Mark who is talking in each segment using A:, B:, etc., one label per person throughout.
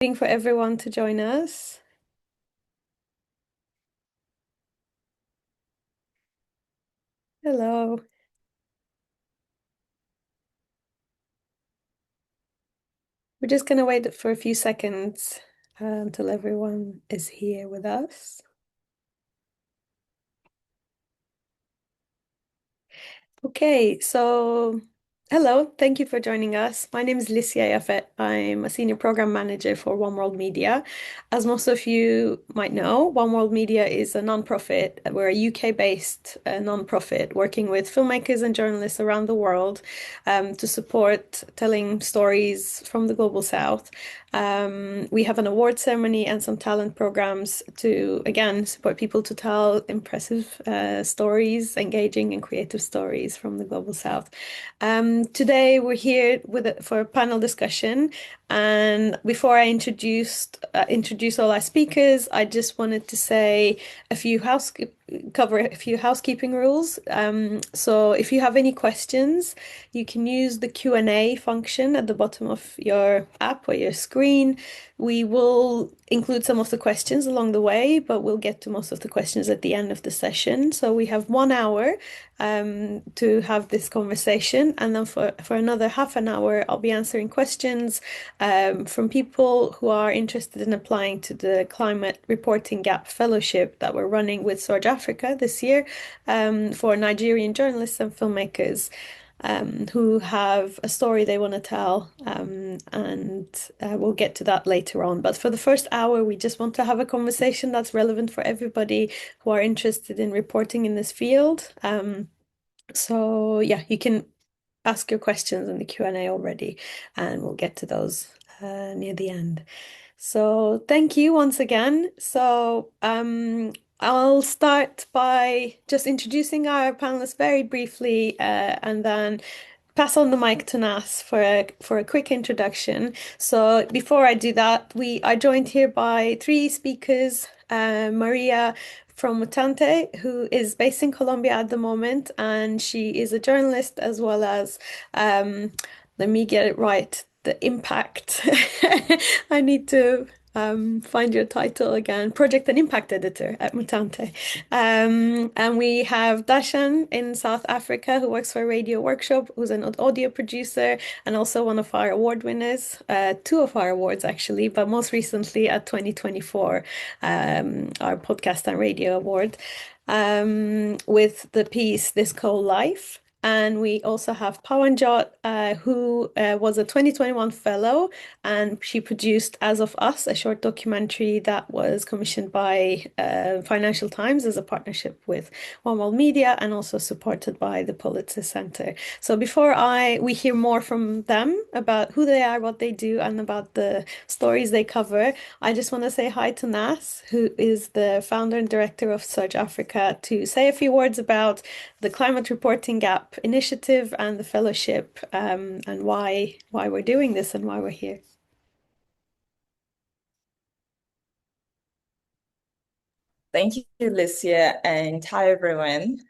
A: Waiting for everyone to join us. Hello. We're just going to wait for a few seconds until everyone is here with us. Okay, so hello, thank you for joining us. My name is Licia Yafet. I'm a senior program manager for One World Media. As most of you might know, One World Media is a nonprofit. We're a UK-based nonprofit working with filmmakers and journalists around the world to support telling stories from the global south. We have an award ceremony and some talent programs to, again, support people to tell impressive stories, engaging and creative stories from the global south. Today we're here for a panel discussion, and before I introduce all our speakers, I just wanted to say a few cover a few housekeeping rules. So if you have any questions, you can use the Q&A function at the bottom of your app or your screen. We will include some of the questions along the way, but we'll get to most of the questions at the end of the session. So we have 1 hour to have this conversation, and then for another half an hour, I'll be answering questions from people who are interested in applying to the Climate Reporting Gap Fellowship that we're running with Surge Africa this year for Nigerian journalists and filmmakers who have a story they want to tell, and we'll get to that later on. But for the first hour, we just want to have a conversation that's relevant for everybody who are interested in reporting in this field. So yeah, you can ask your questions in the Q&A already, and we'll get to those near the end. So thank you once again. So I'll start by just introducing our panelists very briefly, and then pass on the mic to Nas for a quick introduction. So before I do that, we are joined here by three speakers. Maria from Mutante, who is based in Colombia at the moment, and she is a journalist as well as, let me get it right, the impact. I need to find your title again, Project and Impact Editor at Mutante. And we have Dhashen in South Africa, who works for Radio Workshop, who's an audio producer and also one of our award winners, two of our awards actually, but most recently at 2024, our podcast and radio award, with the piece This Cold Life. And we also have Pawanjot, who was a 2021 fellow, and she produced As of Us, a short documentary that was commissioned by Financial Times as a partnership with One World Media and also supported by the Pulitzer Center. So before we hear more from them about who they are, what they do, and about the stories they cover, I just want to say hi to Nas, who is the founder and director of Surge Africa, to say a few words about the Climate Reporting Gap Initiative and the fellowship, and why we're doing this and why we're here.
B: Thank you, Licia, and hi, everyone.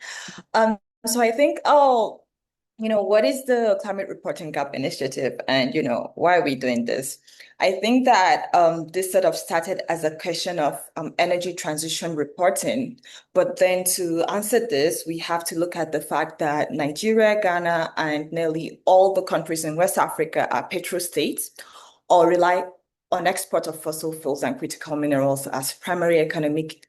B: So I think, what is the Climate Reporting Gap Initiative, and why are we doing this? I think that this sort of started as a question of energy transition reporting, but then to answer this, we have to look at the fact that Nigeria, Ghana, and nearly all the countries in West Africa are petrostates or rely on export of fossil fuels and critical minerals as primary economic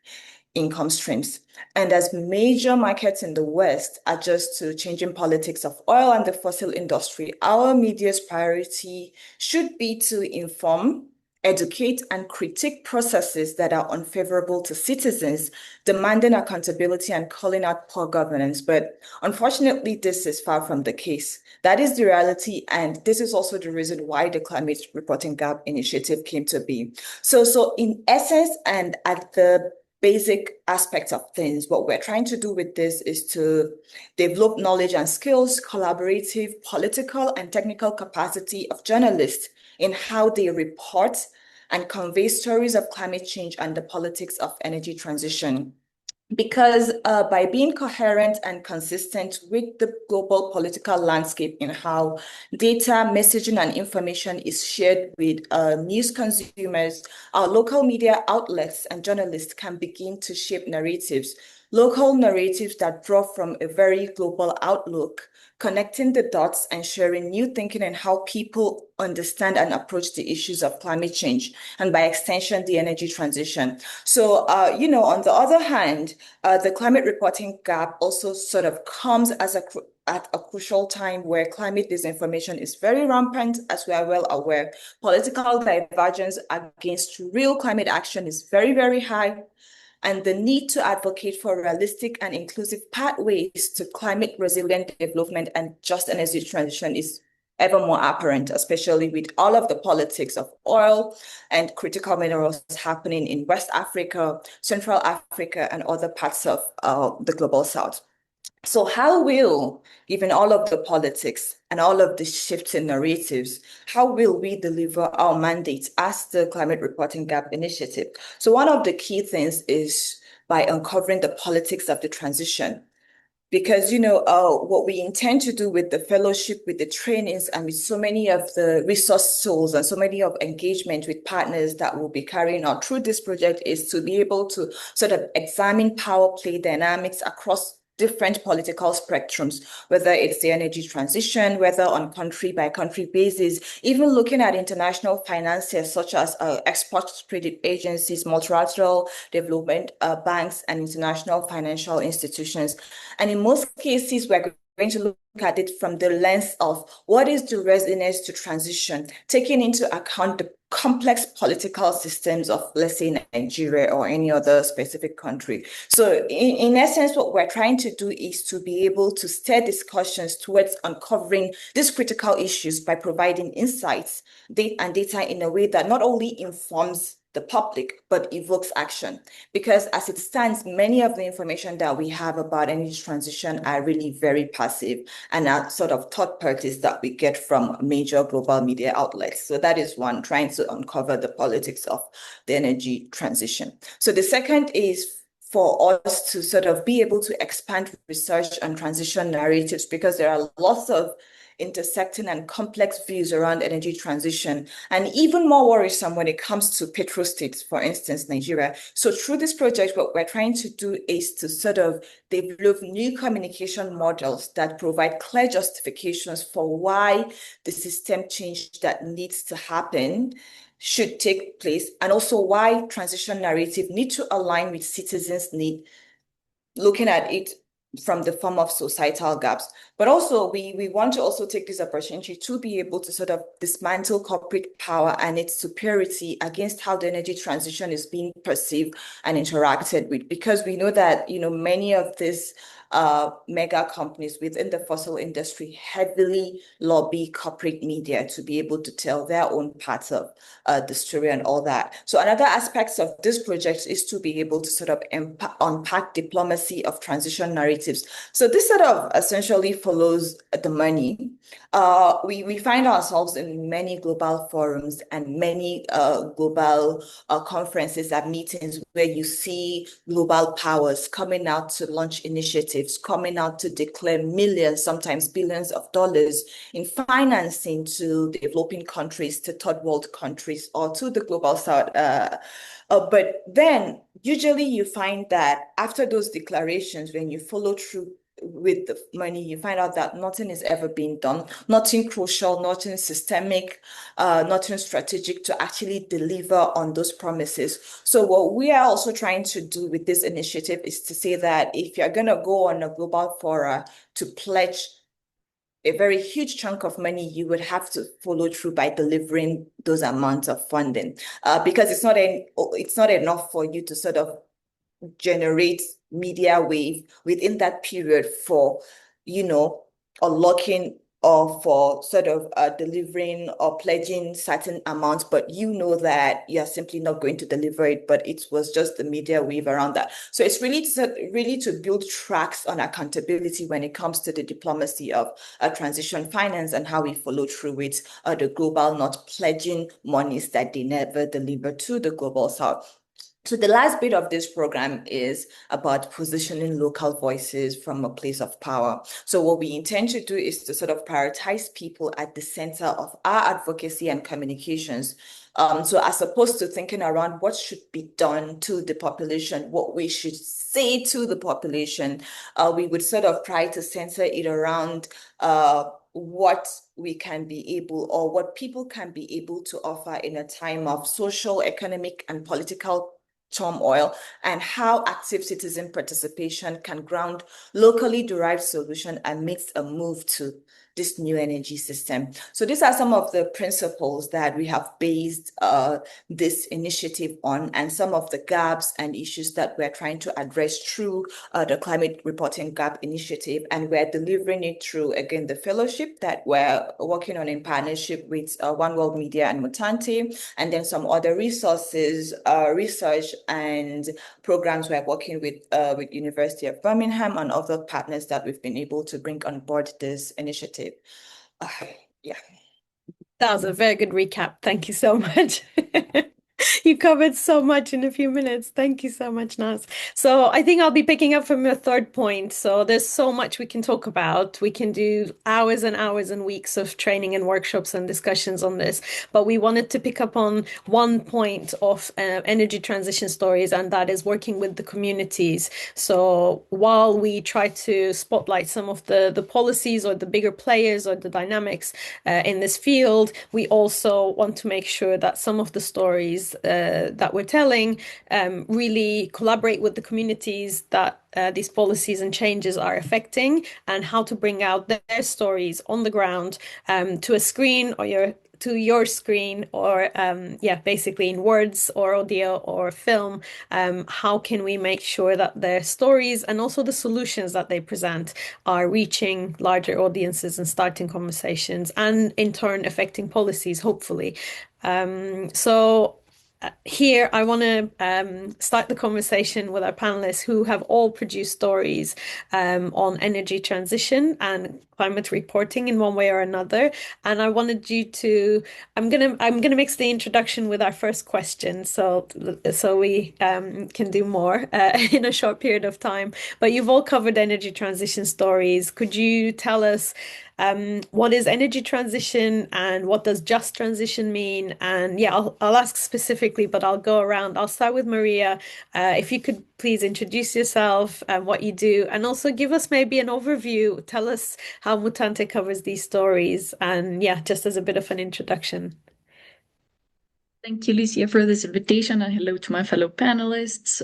B: income streams. And as major markets in the West adjust to changing politics of oil and the fossil industry, our media's priority should be to inform, educate, and critique processes that are unfavorable to citizens, demanding accountability and calling out poor governance. But unfortunately, this is far from the case. That is the reality, and this is also the reason why the Climate Reporting Gap Initiative came to be. So in essence, and at the basic aspects of things, what we're trying to do with this is to develop knowledge and skills, collaborative, political, and technical capacity of journalists in how they report and convey stories of climate change and the politics of energy transition. Because by being coherent and consistent with the global political landscape in how data, messaging, and information is shared with news consumers, our local media outlets and journalists can begin to shape narratives, local narratives that draw from a very global outlook, connecting the dots and sharing new thinking and how people understand and approach the issues of climate change, and by extension, the energy transition. So, on the other hand, the climate reporting gap also sort of comes as at a crucial time where climate disinformation is very rampant, as we are well aware. Political divergence against real climate action is very, very high. And the need to advocate for realistic and inclusive pathways to climate resilient development and just energy transition is ever more apparent, especially with all of the politics of oil and critical minerals happening in West Africa, Central Africa, and other parts of the global south. So how will, given all of the politics and all of the shifts in narratives, how will we deliver our mandate as the Climate Reporting Gap Initiative? So one of the key things is by uncovering the politics of the transition. Because, what we intend to do with the fellowship, with the trainings, and with so many of the resource tools and so many of engagement with partners that will be carrying out through this project is to be able to sort of examine power play dynamics across different political spectrums, whether it's the energy transition, whether on country by country basis, even looking at international financiers such as export credit agencies, multilateral development banks, and international financial institutions. And in most cases, we're going to look at it from the lens of what is the readiness to transition, taking into account the complex political systems of, let's say, Nigeria or any other specific country. So in essence, what we're trying to do is to be able to steer discussions towards uncovering these critical issues by providing insights and data in a way that not only informs the public, but evokes action. Because as it stands, many of the information that we have about energy transition are really very passive and are sort of third parties that we get from major global media outlets. So that is one, trying to uncover the politics of the energy transition. So the second is for us to sort of be able to expand research on transition narratives, because there are lots of intersecting and complex views around energy transition, and even more worrisome when it comes to petrostates, for instance, Nigeria. So through this project, what we're trying to do is to sort of develop new communication models that provide clear justifications for why the system change that needs to happen should take place, and also why transition narrative need to align with citizens' need, looking at it from the form of societal gaps. But also, we want to also take this opportunity to be able to sort of dismantle corporate power and its superiority against how the energy transition is being perceived and interacted with. Because we know that, many of these mega companies within the fossil industry heavily lobby corporate media to be able to tell their own parts of the story and all that. So another aspect of this project is to be able to sort of unpack diplomacy of transition narratives. So this sort of essentially follows the money. We find ourselves in many global forums and many global conferences and meetings where you see global powers coming out to launch initiatives, coming out to declare millions, sometimes billions of dollars in financing to developing countries, to third world countries, or to the global south. But then usually you find that after those declarations, when you follow through with the money, you find out that nothing is ever being done, nothing crucial, nothing systemic, nothing strategic to actually deliver on those promises. So what we are also trying to do with this initiative is to say that if you're going to go on a global forum to pledge a very huge chunk of money, you would have to follow through by delivering those amounts of funding, because it's not enough for you to sort of generate media wave within that period for, unlocking or for sort of delivering or pledging certain amounts, but you know that you're simply not going to deliver it, but it was just the media wave around that. So it's really to build tracks on accountability when it comes to the diplomacy of transition finance and how we follow through with the global not pledging monies that they never deliver to the global south. So the last bit of this program is about positioning local voices from a place of power. So what we intend to do is to sort of prioritize people at the center of our advocacy and communications. So as opposed to thinking around what should be done to the population, what we should say to the population, we would sort of try to center it around what we can be able or what people can be able to offer in a time of social, economic, and political turmoil, and how active citizen participation can ground locally derived solution amidst a move to this new energy system. So these are some of the principles that we have based this initiative on, and some of the gaps and issues that we're trying to address through the Climate Reporting Gap Initiative. And we're delivering it through, again, the fellowship that we're working on in partnership with One World Media and Mutante, and then some other resources, research and programs we're working with University of Birmingham and other partners that we've been able to bring on board this initiative. Uh, yeah.
A: That was a very good recap. Thank you so much. You covered so much in a few minutes. Thank you so much, Naz. So I think I'll be picking up from your third point. So there's so much we can talk about. We can do hours and hours and weeks of training and workshops and discussions on this. But we wanted to pick up on one point of energy transition stories, and that is working with the communities. So while we try to spotlight some of the policies or the bigger players or the dynamics in this field, we also want to make sure that some of the stories that we're telling really collaborate with the communities that these policies and changes are affecting, and how to bring out their stories on the ground to a screen or your screen, or basically in words or audio or film. How can we make sure that their stories and also the solutions that they present are reaching larger audiences and starting conversations, and in turn affecting policies, hopefully. So here, I want to start the conversation with our panelists who have all produced stories on energy transition and climate reporting in one way or another. And I wanted you to, I'm gonna mix the introduction with our first question, so we can do more in a short period of time. But you've all covered energy transition stories. Could you tell us what is energy transition and what does just transition mean? And yeah, I'll ask specifically, but I'll go around. I'll start with Maria. If you could please introduce yourself and what you do, and also give us maybe an overview. Tell us how Mutante covers these stories, and yeah, just as a bit of an introduction.
C: Thank you, Licia, for this invitation, and hello to my fellow panelists.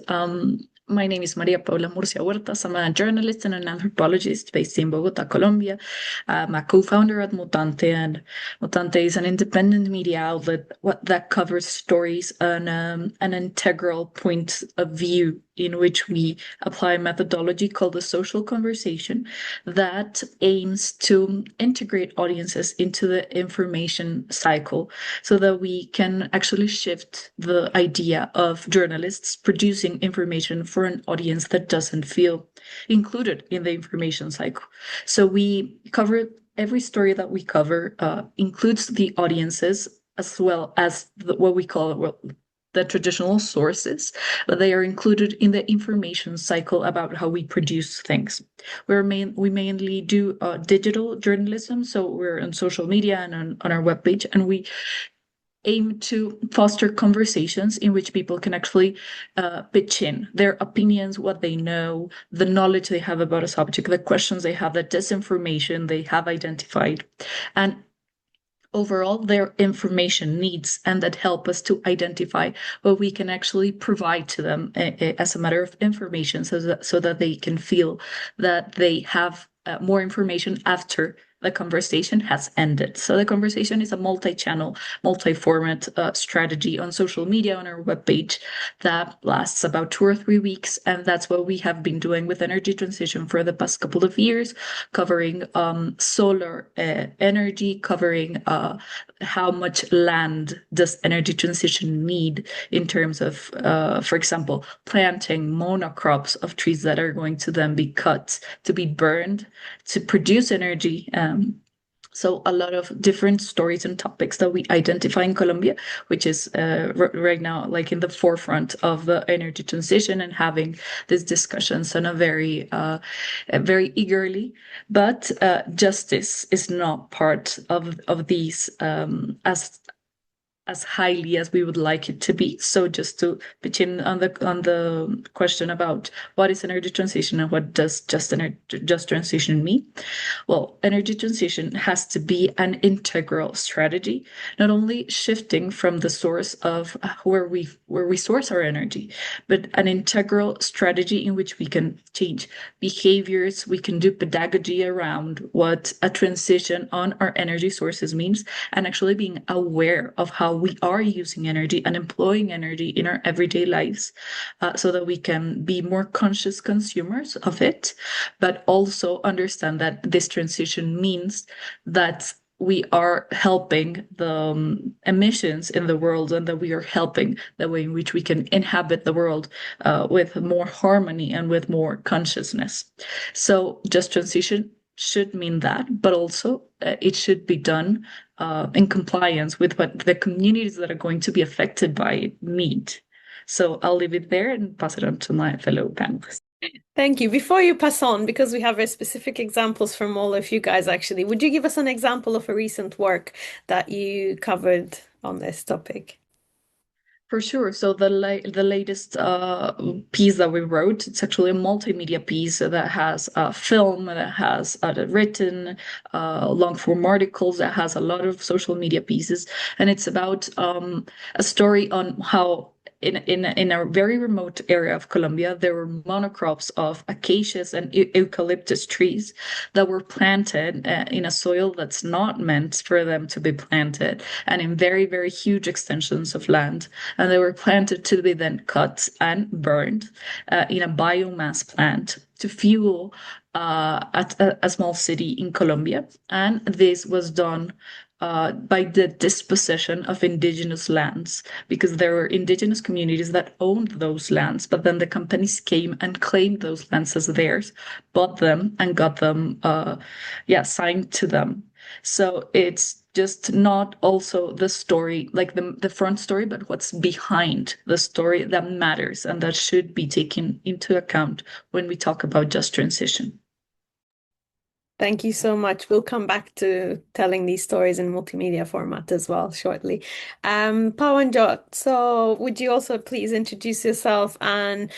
C: My name is Maria Paula Murcia Huertas. I'm a journalist and an anthropologist based in Bogota, Colombia. I'm a co-founder at Mutante, and Mutante is an independent media outlet that covers stories on an integral point of view in which we apply a methodology called the social conversation that aims to integrate audiences into the information cycle so that we can actually shift the idea of journalists producing information for an audience that doesn't feel included in the information cycle. So we cover every story that we cover includes the audiences as well as what we call the traditional sources, but they are included in the information cycle about how we produce things. We mainly do digital journalism, so we're on social media and on our webpage, and we aim to foster conversations in which people can actually pitch in their opinions, what they know, the knowledge they have about a subject, the questions they have, the disinformation they have identified, and overall their information needs, and that help us to identify what we can actually provide to them as a matter of information, so that they can feel that they have more information after the conversation has ended. So the conversation is a multi-channel, multi-format strategy on social media, on our webpage, that lasts about 2 or 3 weeks. And that's what we have been doing with energy transition for the past couple of years, covering solar energy, covering how much land does energy transition need in terms of, for example, planting monocrops of trees that are going to then be cut to be burned to produce energy. So a lot of different stories and topics that we identify in Colombia, which is right now like in the forefront of the energy transition and having these discussions on a very eagerly. But justice is not part of these as highly as we would like it to be. So just to pitch in on the question about what is energy transition and what does just transition mean? Well, energy transition has to be an integral strategy, not only shifting from the source of where we source our energy, but an integral strategy in which we can change behaviors, we can do pedagogy around what a transition on our energy sources means, and actually being aware of how we are using energy and employing energy in our everyday lives, so that we can be more conscious consumers of it, but also understand that this transition means that we are helping the emissions in the world, and that we are helping the way in which we can inhabit the world with more harmony and with more consciousness. So just transition should mean that, but also it should be done in compliance with what the communities that are going to be affected by it need. So I'll leave it there and pass it on to my fellow panelists.
A: Thank you. Before you pass on, because we have very specific examples from all of you guys, actually, would you give us an example of a recent work that you covered on this topic?
C: For sure. So the latest piece that we wrote, it's actually a multimedia piece that has a film, that has written long form articles, that has a lot of social media pieces, and it's about a story on how in a very remote area of Colombia, there were monocrops of acacias and eucalyptus trees that were planted in a soil that's not meant for them to be planted, and in very, very huge extensions of land. And they were planted to be then cut and burned in a biomass plant to fuel at a small city in Colombia. And this was done by the dispossession of indigenous lands, because there were indigenous communities that owned those lands, but then the companies came and claimed those lands as theirs, bought them, and got them, signed to them. So it's just not also the story, like the front story, but what's behind the story that matters and that should be taken into account when we talk about just transition.
A: Thank you so much. We'll come back to telling these stories in multimedia format as well shortly. Pawanjot, so would you also please introduce yourself and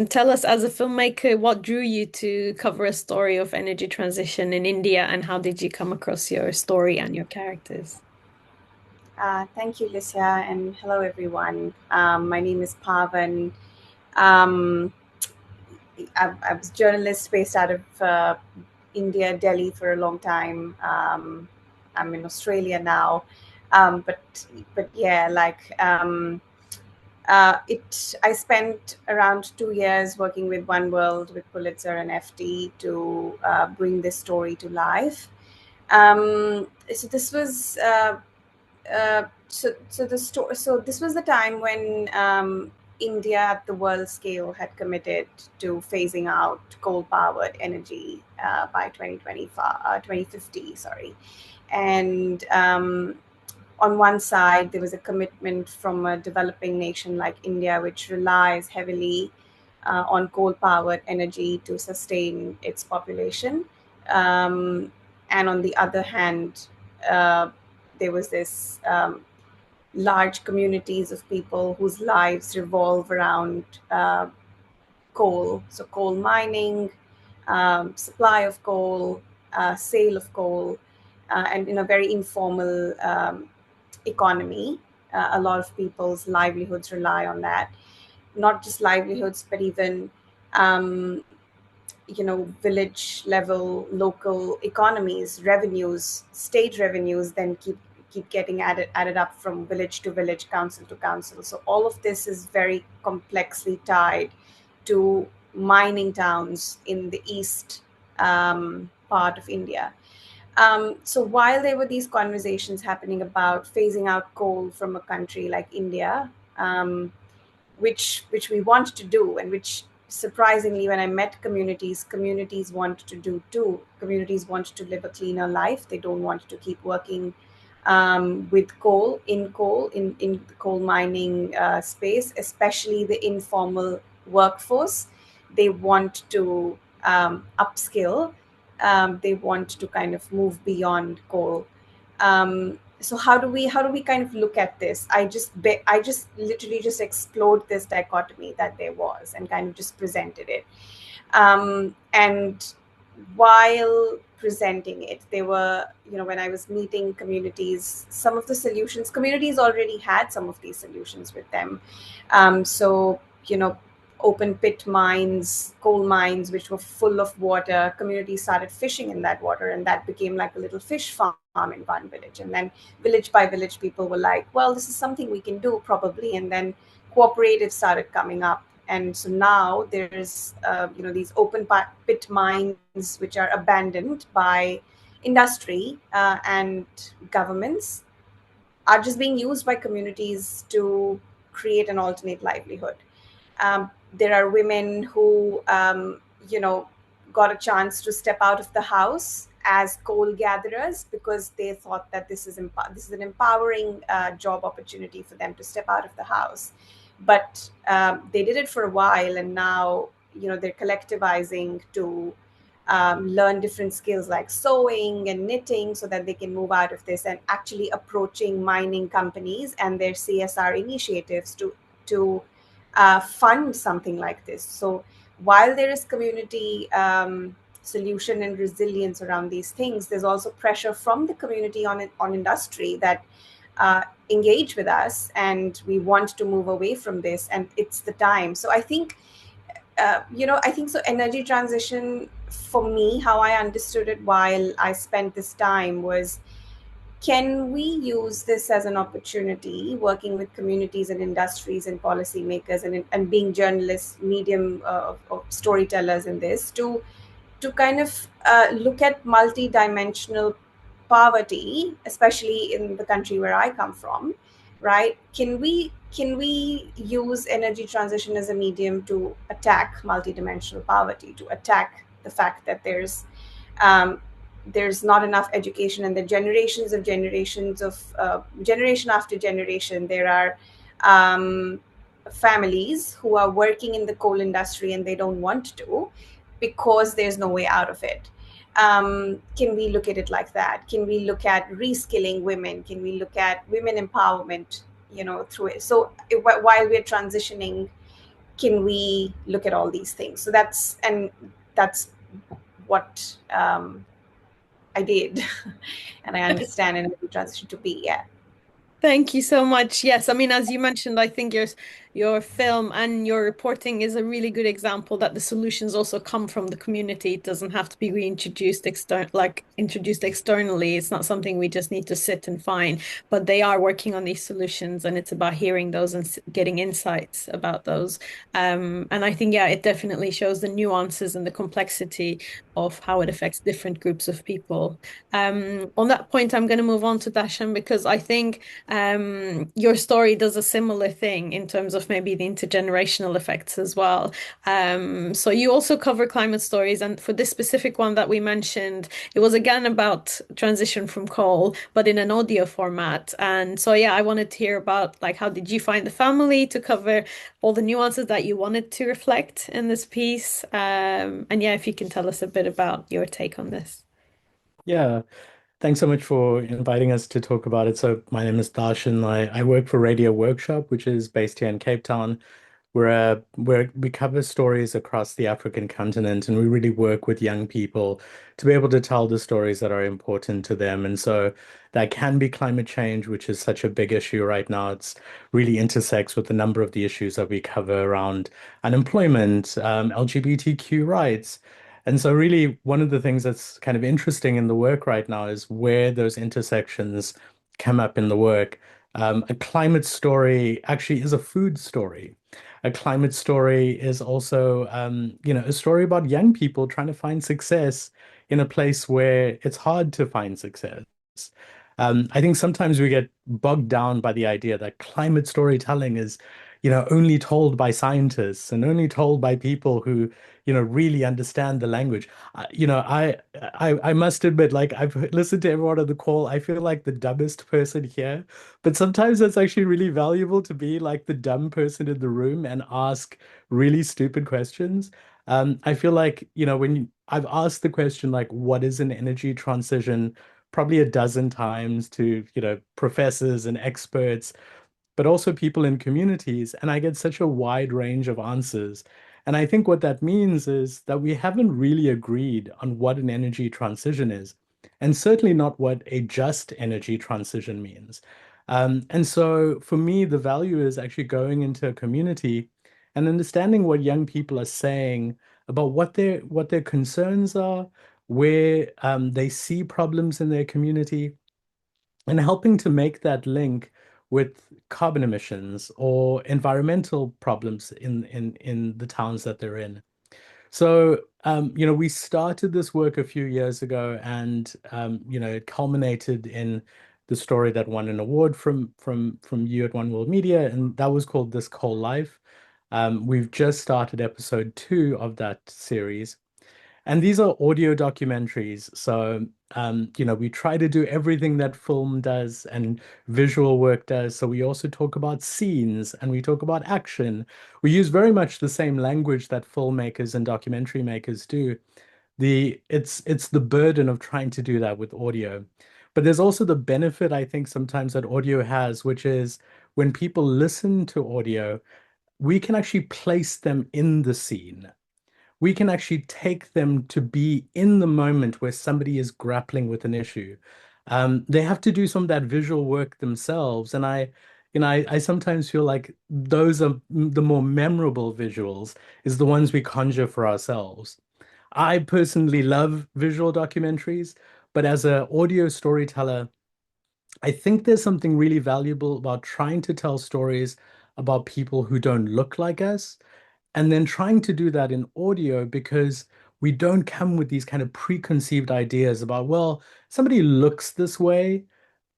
A: tell us, as a filmmaker, what drew you to cover a story of energy transition in India, and how did you come across your story and your characters?
D: Thank you, Licia, and hello, everyone. My name is Pavan. Um, I was a journalist based out of India, Delhi, for a long time. I'm in Australia now, but yeah, I spent around 2 years working with One World, with Pulitzer and FT to bring this story to life. So this was. So this was the time when India at the world scale had committed to phasing out coal-powered energy by 2050, sorry. And on one side, there was a commitment from a developing nation like India, which relies heavily on coal-powered energy to sustain its population. And on the other hand, there was this large communities of people whose lives revolve around coal. So coal mining, supply of coal, sale of coal, and in a very informal economy. A lot of people's livelihoods rely on that. Not just livelihoods, but even village level local economies, revenues, state revenues then keep getting added up from village to village, council to council. So all of this is very complexly tied to mining towns in the east part of India. So while there were these conversations happening about phasing out coal from a country like India, which we want to do, and which surprisingly, when I met communities, communities want to do too. Communities want to live a cleaner life. They don't want to keep working with in the coal mining space, especially the informal workforce. They want to upskill. They want to kind of move beyond coal. So how do we kind of look at this? I just literally just explored this dichotomy that there was and kind of just presented it. And while presenting it, they were, when I was meeting communities, some of the solutions, communities already had some of these solutions with them. So, open pit mines, coal mines, which were full of water, communities started fishing in that water, and that became like a little fish farm in one village. And then village by village, people were like, well, this is something we can do probably. And then cooperatives started coming up, and so now there's these open pit mines which are abandoned by industry and governments, are just being used by communities to create an alternate livelihood. There are women who got a chance to step out of the house as coal gatherers because they thought that this is an empowering job opportunity for them to step out of the house. But they did it for a while, and now they're collectivizing to learn different skills like sewing and knitting so that they can move out of this, and actually approaching mining companies and their CSR initiatives to fund something like this. So while there is community solution and resilience around these things, there's also pressure from the community on industry that engage with us, and we want to move away from this, and it's the time. So I think I think so. Energy transition, for me, how I understood it while I spent this time was, can we use this as an opportunity, working with communities and industries and policymakers and being journalists, medium of storytellers in this, to kind of look at multi-dimensional poverty, especially in the country where I come from, right? Can we use energy transition as a medium to attack multi-dimensional poverty, to attack the fact that there's not enough education, and the generations of generation after generation, there are families who are working in the coal industry and they don't want to because there's no way out of it. Can we look at it like that? Can we look at reskilling women? Can we look at women empowerment, through it? So while we're transitioning, can we look at all these things? So that's what I did, and I understand energy transition to be. Yeah.
A: Thank you so much. Yes, I mean, as you mentioned, I think your film and your reporting is a really good example that the solutions also come from the community. It doesn't have to be reintroduced introduced externally. It's not something we just need to sit and find, but they are working on these solutions, and it's about hearing those and getting insights about those. And I think, yeah, it definitely shows the nuances and the complexity of how it affects different groups of people. On that point, I'm going to move on to Dhashen because I think your story does a similar thing in terms of maybe the intergenerational effects as well. So you also cover climate stories, and for this specific one that we mentioned, it was again about transition from coal, but in an audio format. And so yeah, I wanted to hear about like how did you find the family to cover all the nuances that you wanted to reflect in this piece? And yeah, if you can tell us a bit about your take on this.
E: Yeah, thanks so much for inviting us to talk about it. So my name is Dhashen. I work for Radio Workshop, which is based here in Cape Town. We cover stories across the African continent, and we really work with young people to be able to tell the stories that are important to them. And so that can be climate change, which is such a big issue right now. It's really intersects with a number of the issues that we cover around unemployment, LGBTQ rights. And so really one of the things that's kind of interesting in the work right now is where those intersections come up in the work. A climate story actually is a food story. A climate story is also, a story about young people trying to find success in a place where it's hard to find success. I think sometimes we get bogged down by the idea that climate storytelling is, only told by scientists and only told by people who, really understand the language. I must admit, like I've listened to everyone on the call. I feel like the dumbest person here, but sometimes it's actually really valuable to be like the dumb person in the room and ask really stupid questions. I feel like, I've asked the question, like, what is an energy transition? Probably a dozen times to, professors and experts, but also people in communities. And I get such a wide range of answers. And I think what that means is that we haven't really agreed on what an energy transition is, and certainly not what a just energy transition means. And so for me, the value is actually going into a community and understanding what young people are saying about what their concerns are, where they see problems in their community, and helping to make that link with carbon emissions or environmental problems in the towns that they're in. So, we started this work a few years ago, and it culminated in the story that won an award from you at One World Media, and that was called This Coal Life. We've just started episode 2 of that series. And these are audio documentaries. So, we try to do everything that film does and visual work does. So we also talk about scenes and we talk about action. We use very much the same language that filmmakers and documentary makers do. It's the burden of trying to do that with audio. But there's also the benefit, I think, sometimes that audio has, which is when people listen to audio, we can actually place them in the scene. We can actually take them to be in the moment where somebody is grappling with an issue. They have to do some of that visual work themselves, and I sometimes feel like those are the more memorable visuals, is the ones we conjure for ourselves. I personally love visual documentaries, but as an audio storyteller, I think there's something really valuable about trying to tell stories about people who don't look like us, and then trying to do that in audio because we don't come with these kind of preconceived ideas about, well, somebody looks this way,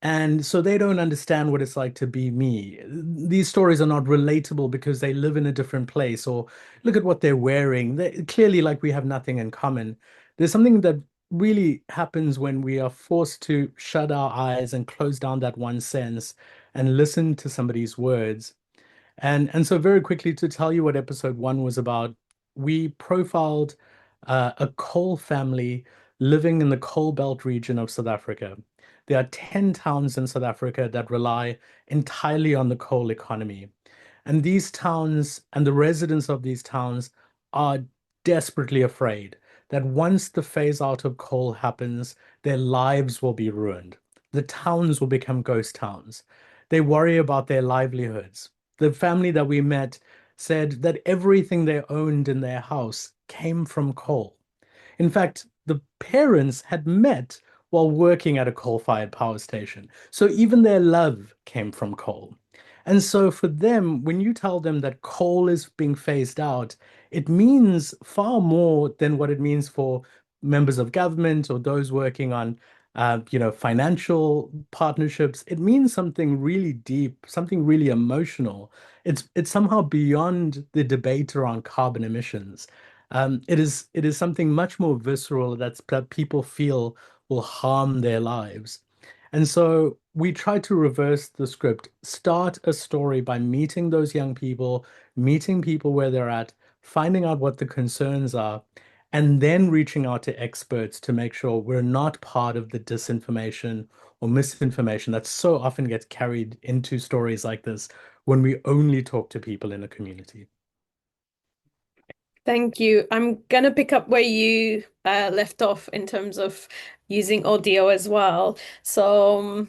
E: and so they don't understand what it's like to be me. These stories are not relatable because they live in a different place, or look at what they're wearing. Clearly, like we have nothing in common. There's something that really happens when we are forced to shut our eyes and close down that one sense and listen to somebody's words. And so very quickly to tell you what episode 1 was about, we profiled a coal family living in the coal belt region of South Africa. There are 10 towns in South Africa that rely entirely on the coal economy. And these towns and the residents of these towns are desperately afraid that once the phase out of coal happens, their lives will be ruined. The towns will become ghost towns. They worry about their livelihoods. The family that we met said that everything they owned in their house came from coal. In fact, the parents had met while working at a coal-fired power station. So even their love came from coal. And so for them, when you tell them that coal is being phased out, it means far more than what it means for members of government or those working on, financial partnerships. It means something really deep, something really emotional. It's somehow beyond the debate around carbon emissions. It is something much more visceral that people feel will harm their lives. And so we try to reverse the script, start a story by meeting those young people, meeting people where they're at, finding out what the concerns are, and then reaching out to experts to make sure we're not part of the disinformation or misinformation that so often gets carried into stories like this when we only talk to people in a community.
A: Thank you. I'm gonna pick up where you left off in terms of using audio as well. So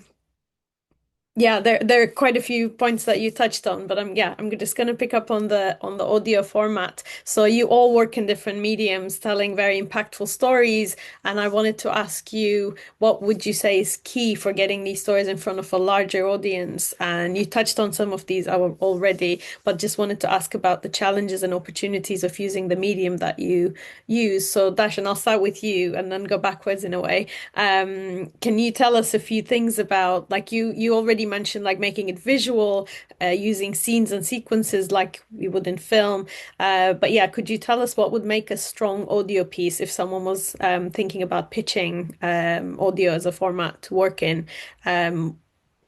A: yeah, there are quite a few points that you touched on, but I'm just gonna pick up on the audio format. So you all work in different mediums, telling very impactful stories, and I wanted to ask you, what would you say is key for getting these stories in front of a larger audience? And you touched on some of these already, but just wanted to ask about the challenges and opportunities of using the medium that you use. So Dash, I'll start with you and then go backwards in a way. Can you tell us a few things about, like you already already mentioned like making it visual, using scenes and sequences like we would in film. But yeah, could you tell us what would make a strong audio piece if someone was thinking about pitching audio as a format to work in?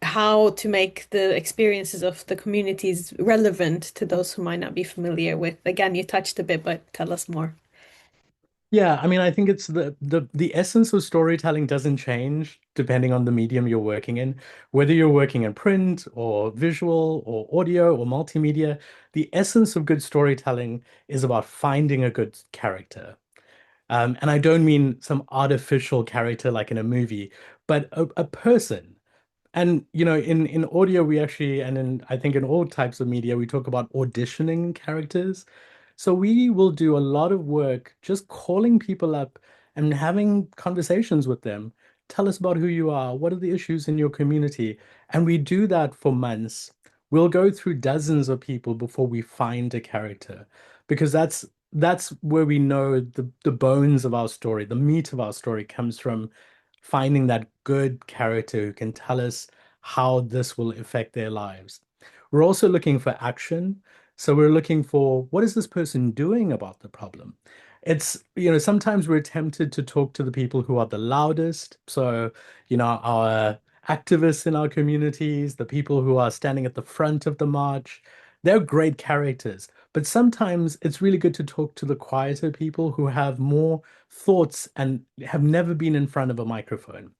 A: How to make the experiences of the communities relevant to those who might not be familiar with. Again, you touched a bit, but tell us more.
E: Yeah, I mean, I think it's the essence of storytelling doesn't change depending on the medium you're working in. Whether you're working in print or visual or audio or multimedia, the essence of good storytelling is about finding a good character. And I don't mean some artificial character like in a movie, but a person. And in audio we actually, and in I think in all types of media, we talk about auditioning characters. So we will do a lot of work just calling people up and having conversations with them. Tell us about who you are. What are the issues in your community? And we do that for months. We'll go through dozens of people before we find a character, because that's where we know the bones of our story, the meat of our story comes from finding that good character who can tell us how this will affect their lives. We're also looking for action. So we're looking for what is this person doing about the problem? Sometimes we're tempted to talk to the people who are the loudest. So, our activists in our communities, the people who are standing at the front of the march, they're great characters. But sometimes it's really good to talk to the quieter people who have more thoughts and have never been in front of a microphone.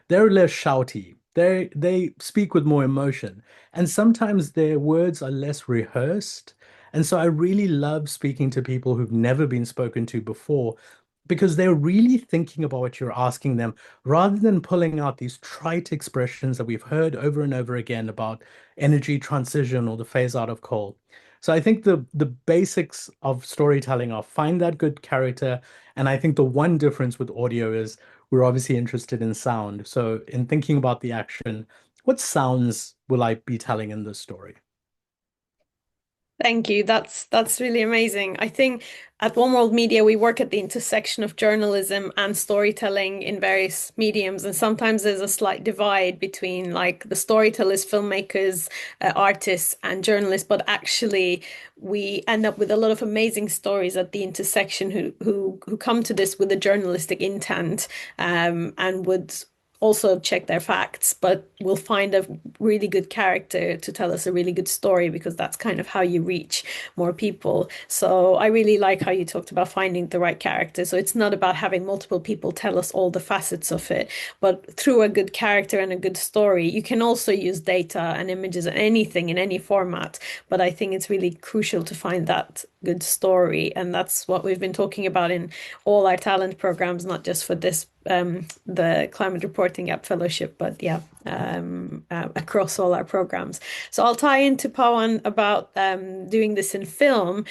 E: They're less shouty. They speak with more emotion. And sometimes their words are less rehearsed. And so I really love speaking to people who've never been spoken to before, because they're really thinking about what you're asking them rather than pulling out these trite expressions that we've heard over and over again about energy transition or the phase out of coal. So I think the basics of storytelling are find that good character. And I think the one difference with audio is we're obviously interested in sound. So in thinking about the action, what sounds will I be telling in this story?
A: Thank you. That's really amazing. I think at One World Media we work at the intersection of journalism and storytelling in various mediums, and sometimes there's a slight divide between like the storytellers, filmmakers, artists, and journalists. But actually, we end up with a lot of amazing stories at the intersection who come to this with a journalistic intent, and would also check their facts, but we'll find a really good character to tell us a really good story, because that's kind of how you reach more people. So I really like how you talked about finding the right character. So it's not about having multiple people tell us all the facets of it, but through a good character and a good story, you can also use data and images and anything in any format. But I think it's really crucial to find that good story. And that's what we've been talking about in all our talent programs, not just for this the Climate Reporting App Fellowship, but yeah, across all our programs. So I'll tie into Pawan about doing this in film.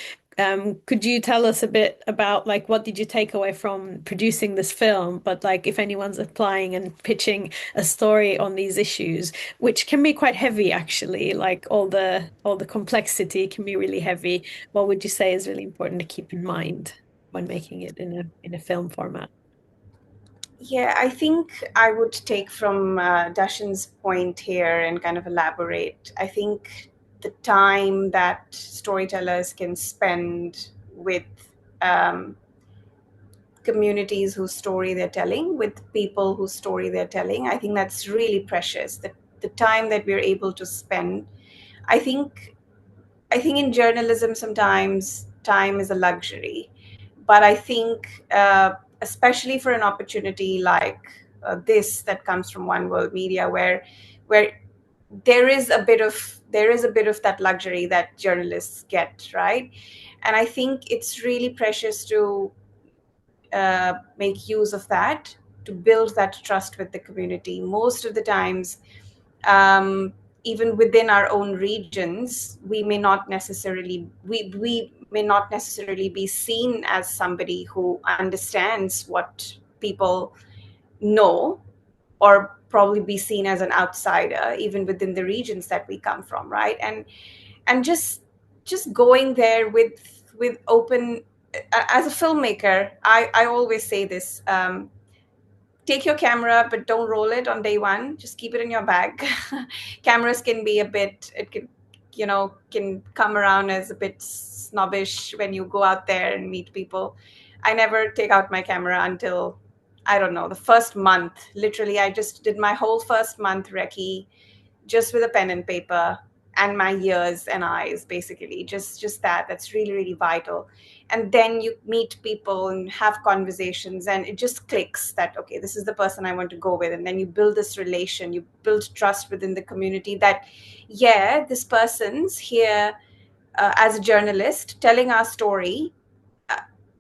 A: Could you tell us a bit about like what did you take away from producing this film? But like if anyone's applying and pitching a story on these issues, which can be quite heavy actually, like all the complexity can be really heavy. What would you say is really important to keep in mind when making it in a film format?
D: Yeah, I think I would take from Dhashen's point here and kind of elaborate. I think the time that storytellers can spend with um, communities whose story they're telling, with people whose story they're telling, I think that's really precious. The time that we're able to spend, I think, I think in journalism sometimes time is a luxury, but I think especially for an opportunity like this that comes from One World Media, where there is a bit of that luxury that journalists get, right? And I think it's really precious to make use of that, to build that trust with the community. Most of the times, um, even within our own regions, we may not necessarily be seen as somebody who understands what people know, or probably be seen as an outsider even within the regions that we come from, right? And just going there with open, as a filmmaker, I always say this, take your camera, but don't roll it on day one. Just keep it in your bag. Cameras can be a bit, it can, can come around as a bit snobbish when you go out there and meet people. I never take out my camera until, I don't know, the first month. Literally, I just did my whole first month recce just with a pen and paper and my ears and eyes, basically. Just that's really, really vital. And then you meet people and have conversations, and it just clicks that, okay, this is the person I want to go with. And then you build this relation, you build trust within the community that, yeah, this person's here as a journalist telling our story,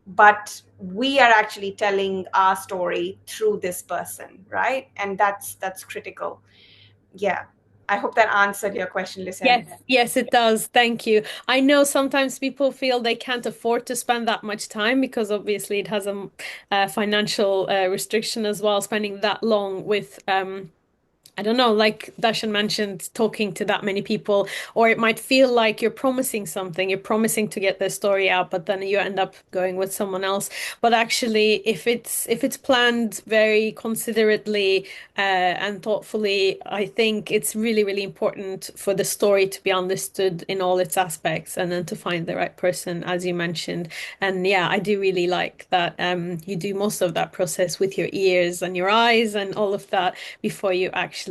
D: but we are actually telling our story through this person, right? And that's critical. Yeah. I hope that answered your question, Lisa.
A: Yes, it does. Thank you. I know sometimes people feel they can't afford to spend that much time because obviously it has a financial restriction as well, spending that long with I don't know, like Dhashen mentioned, talking to that many people, or it might feel like you're promising something, you're promising to get the story out, but then you end up going with someone else. But actually, if it's planned very considerately and thoughtfully, I think it's really, really important for the story to be understood in all its aspects, and then to find the right person, as you mentioned. And yeah, I do really like that you do most of that process with your ears and your eyes and all of that before you actually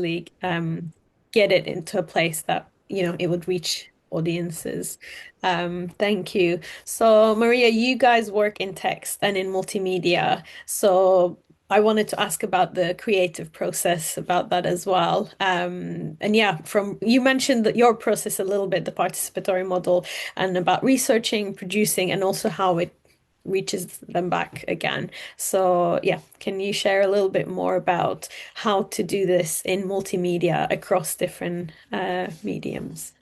A: get it into a place that it would reach audiences. Thank you. So Maria, you guys work in text and in multimedia, so I wanted to ask about the creative process about that as well. And yeah, from you mentioned that your process a little bit, the participatory model, and about researching, producing, and also how it reaches them back again. So yeah, can you share a little bit more about how to do this in multimedia across different mediums?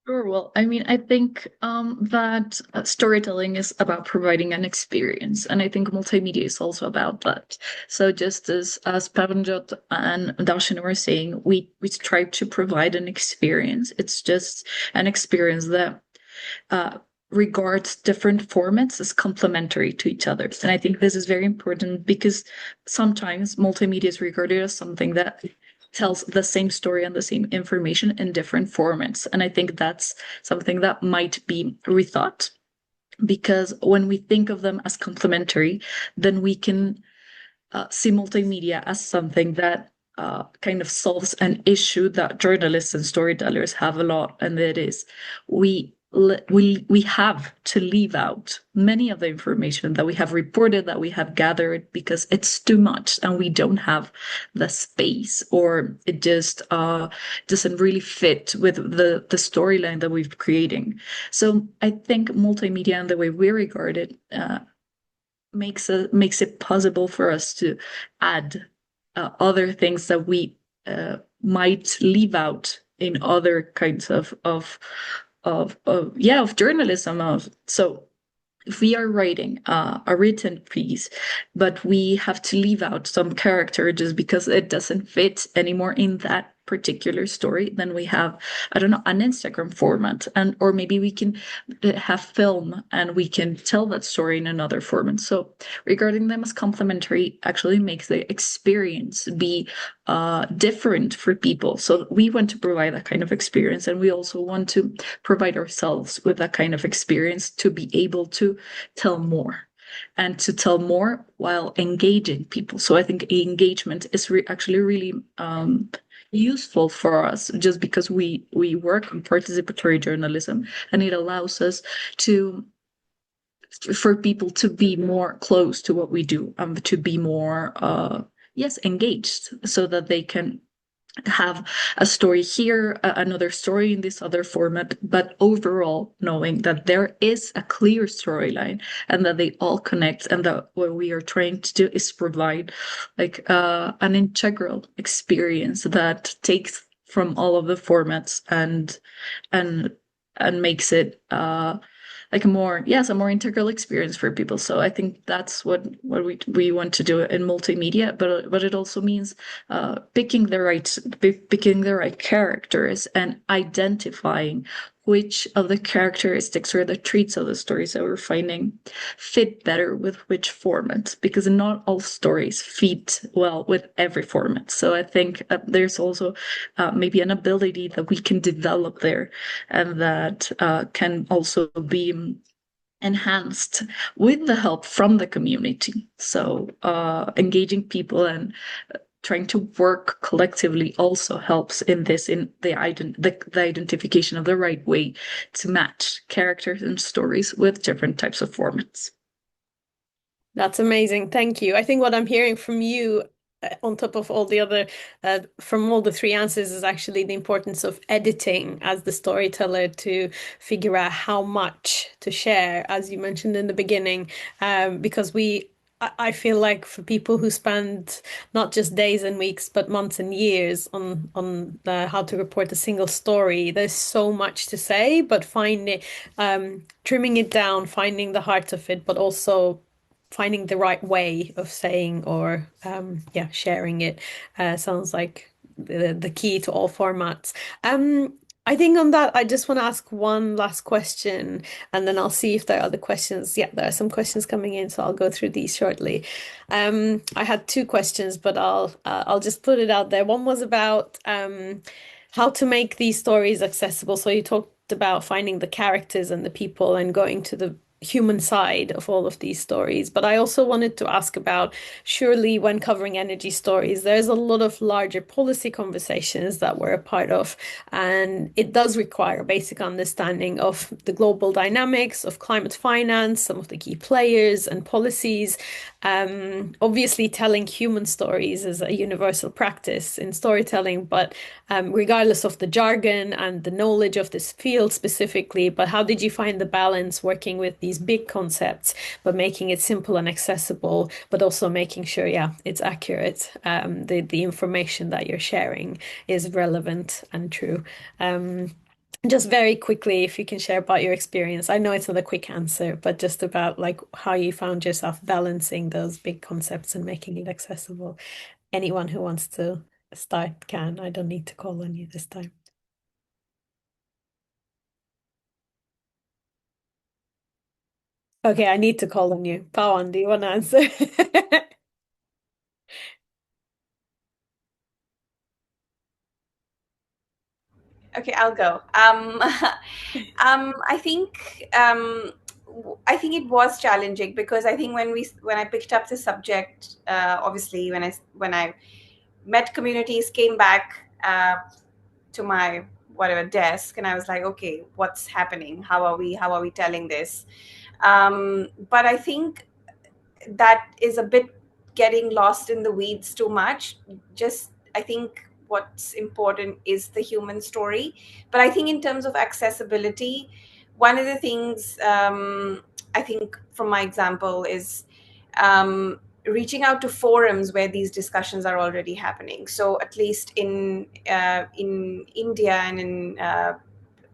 C: Sure. Well, I mean, I think that storytelling is about providing an experience, and I think multimedia is also about that. So, just as Pawanjot and Dhashen were saying, we strive to provide an experience. It's just an experience that regards different formats as complementary to each other. And I think this is very important because sometimes multimedia is regarded as something that tells the same story and the same information in different formats. And I think that's something that might be rethought, because when we think of them as complementary, then we can see multimedia as something that kind of solves an issue that journalists and storytellers have a lot, and that is we have to leave out many of the information that we have reported, that we have gathered, because it's too much and we don't have the space, or it just doesn't really fit with the storyline that we're creating. So I think multimedia and the way we regard it makes it possible for us to add other things that we might leave out in other kinds of journalism. So if we are writing a written piece, but we have to leave out some character just because it doesn't fit anymore in that particular story, then we have, I don't know, an Instagram format, or maybe we can have film and we can tell that story in another format. So regarding them as complementary actually makes the experience be different for people. So we want to provide that kind of experience, and we also want to provide ourselves with that kind of experience to be able to tell more, and to tell more while engaging people. So I think engagement is actually really useful for us, just because we work on participatory journalism, and it allows us for people to be more close to what we do, to be more engaged, so that they can have a story here, another story in this other format, but overall knowing that there is a clear storyline and that they all connect, and that what we are trying to do is provide like an integral experience that takes from all of the formats and makes it like a more integral experience for people. So I think that's what we want to do in multimedia, but it also means picking the right characters and identifying which of the characteristics or the traits of the stories that we're finding fit better with which format, because not all stories fit well with every format. So I think there's also maybe an ability that we can develop there, and that can also be enhanced with the help from the community. So engaging people and trying to work collectively also helps in this, in the identification of the right way to match characters and stories with different types of formats.
A: That's amazing. Thank you. I think what I'm hearing from you, on top of all the other, from all the three answers, is actually the importance of editing as the storyteller to figure out how much to share, as you mentioned in the beginning, because I feel like for people who spend not just days and weeks, but months and years on how to report a single story, there's so much to say, but trimming it down, finding the heart of it, but also finding the right way of saying or sharing it sounds like the key to all formats. I think on that, I just want to ask one last question, and then I'll see if there are other questions. Yeah, there are some questions coming in, so I'll go through these shortly. I had two questions, but I'll just put it out there. One was about how to make these stories accessible. So you talked about finding the characters and the people and going to the human side of all of these stories. But I also wanted to ask about, surely when covering energy stories, there's a lot of larger policy conversations that we're a part of, and it does require a basic understanding of the global dynamics of climate finance, some of the key players and policies. Obviously, telling human stories is a universal practice in storytelling, but regardless of the jargon and the knowledge of this field specifically, but how did you find the balance working with these big concepts, but making it simple and accessible, but also making sure, yeah, it's accurate. The information that you're sharing is relevant and true. Just very quickly, if you can share about your experience. I know it's not a quick answer, but just about like how you found yourself balancing those big concepts and making it accessible. Anyone who wants to start can. I don't need to call on you this time. Okay, I need to call on you. Pawan, do you want to answer?
D: Okay, I'll go. I think I think it was challenging because I think when I picked up the subject, obviously when I met communities, came back to my whatever desk, and I was like, okay, what's happening? How are we telling this? But I think that is a bit getting lost in the weeds too much. Just I think what's important is the human story. But I think in terms of accessibility, one of the things I think from my example is reaching out to forums where these discussions are already happening. So at least in India and in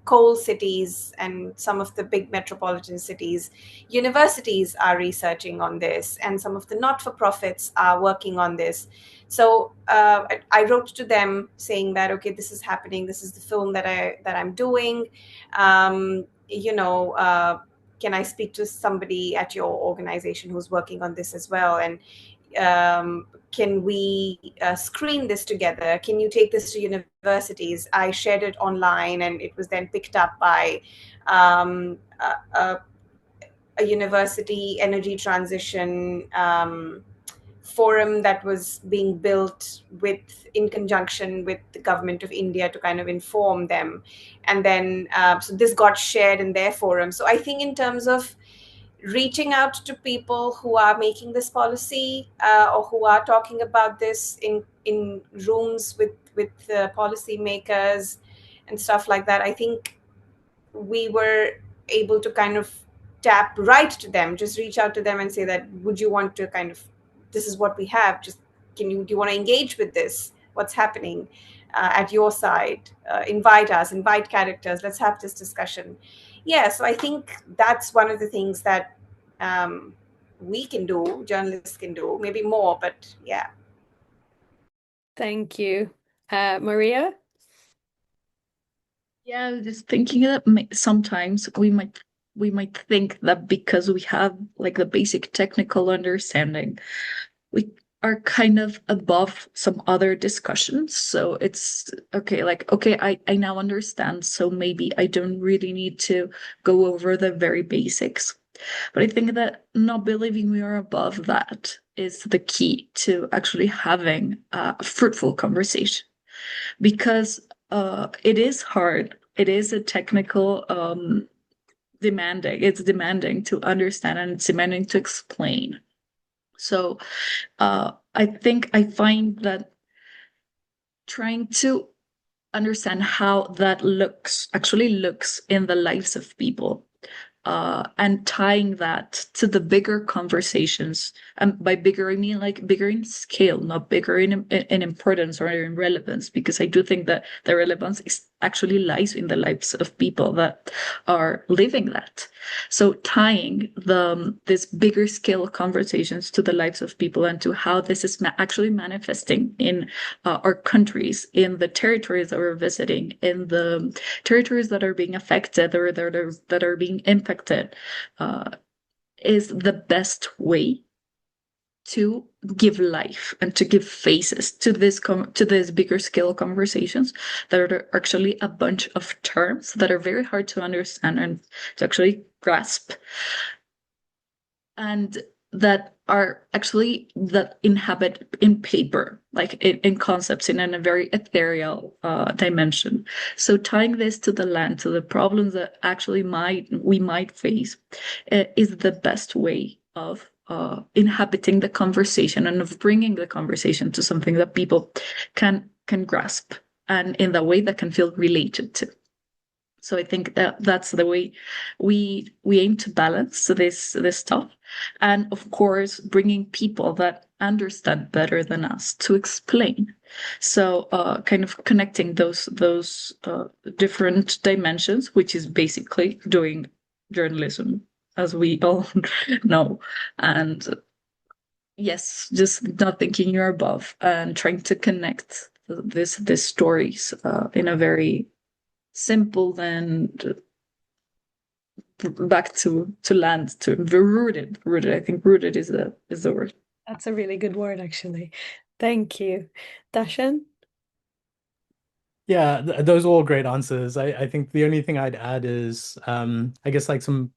D: coal cities and some of the big metropolitan cities, universities are researching on this, and some of the not-for-profits are working on this. So I wrote to them saying that, okay, this is happening. This is the film that I'm doing. Can I speak to somebody at your organization who's working on this as well? And can we screen this together? Can you take this to universities? I shared it online, and it was then picked up by a university energy transition forum that was being built in conjunction with the government of India to kind of inform them. And then, so this got shared in their forum. So I think in terms of reaching out to people who are making this policy or who are talking about this in rooms with policy makers and stuff like that, I think we were able to kind of tap right to them, just reach out to them and say that, would you want to kind of, this is what we have, just do you want to engage with this, what's happening at your side, invite characters, let's have this discussion. Yeah, so I think that's one of the things that we can do, journalists can do, maybe more, but yeah.
A: Thank you. Maria?
C: Yeah, just thinking that sometimes we might think that because we have like the basic technical understanding, we are kind of above some other discussions. So it's okay, like, okay, I now understand, so maybe I don't really need to go over the very basics. But I think that not believing we are above that is the key to actually having a fruitful conversation, because it is hard. It is a technical demanding. It's demanding to understand, and it's demanding to explain. So I think I find that trying to understand how that actually looks in the lives of people, and tying that to the bigger conversations. And by bigger, I mean like bigger in scale, not bigger in importance or in relevance, because I do think that the relevance actually lies in the lives of people that are living that. So tying this bigger scale conversations to the lives of people and to how this is actually manifesting in our countries, in the territories that we're visiting, in the territories that are being affected or that are being impacted, uh, is the best way to give life and to give faces to this bigger scale conversations that are actually a bunch of terms that are very hard to understand and to actually grasp, and that are actually that inhabit in paper, like in concepts, in a very ethereal dimension. So tying this to the land, to the problems that actually we might face, is the best way of inhabiting the conversation and of bringing the conversation to something that people can grasp, and in the way that can feel related to. So I think that that's the way we aim to balance this stuff, and of course bringing people that understand better than us to explain. So kind of connecting those different dimensions, which is basically doing journalism, as we all know. And yes, just not thinking you're above and trying to connect this stories in a very simple and back to land, to rooted. I think rooted is the word.
A: That's a really good word, actually. Thank you. Dashan?
E: Yeah, th those are all great answers. I think the only thing I'd add is, I guess like some,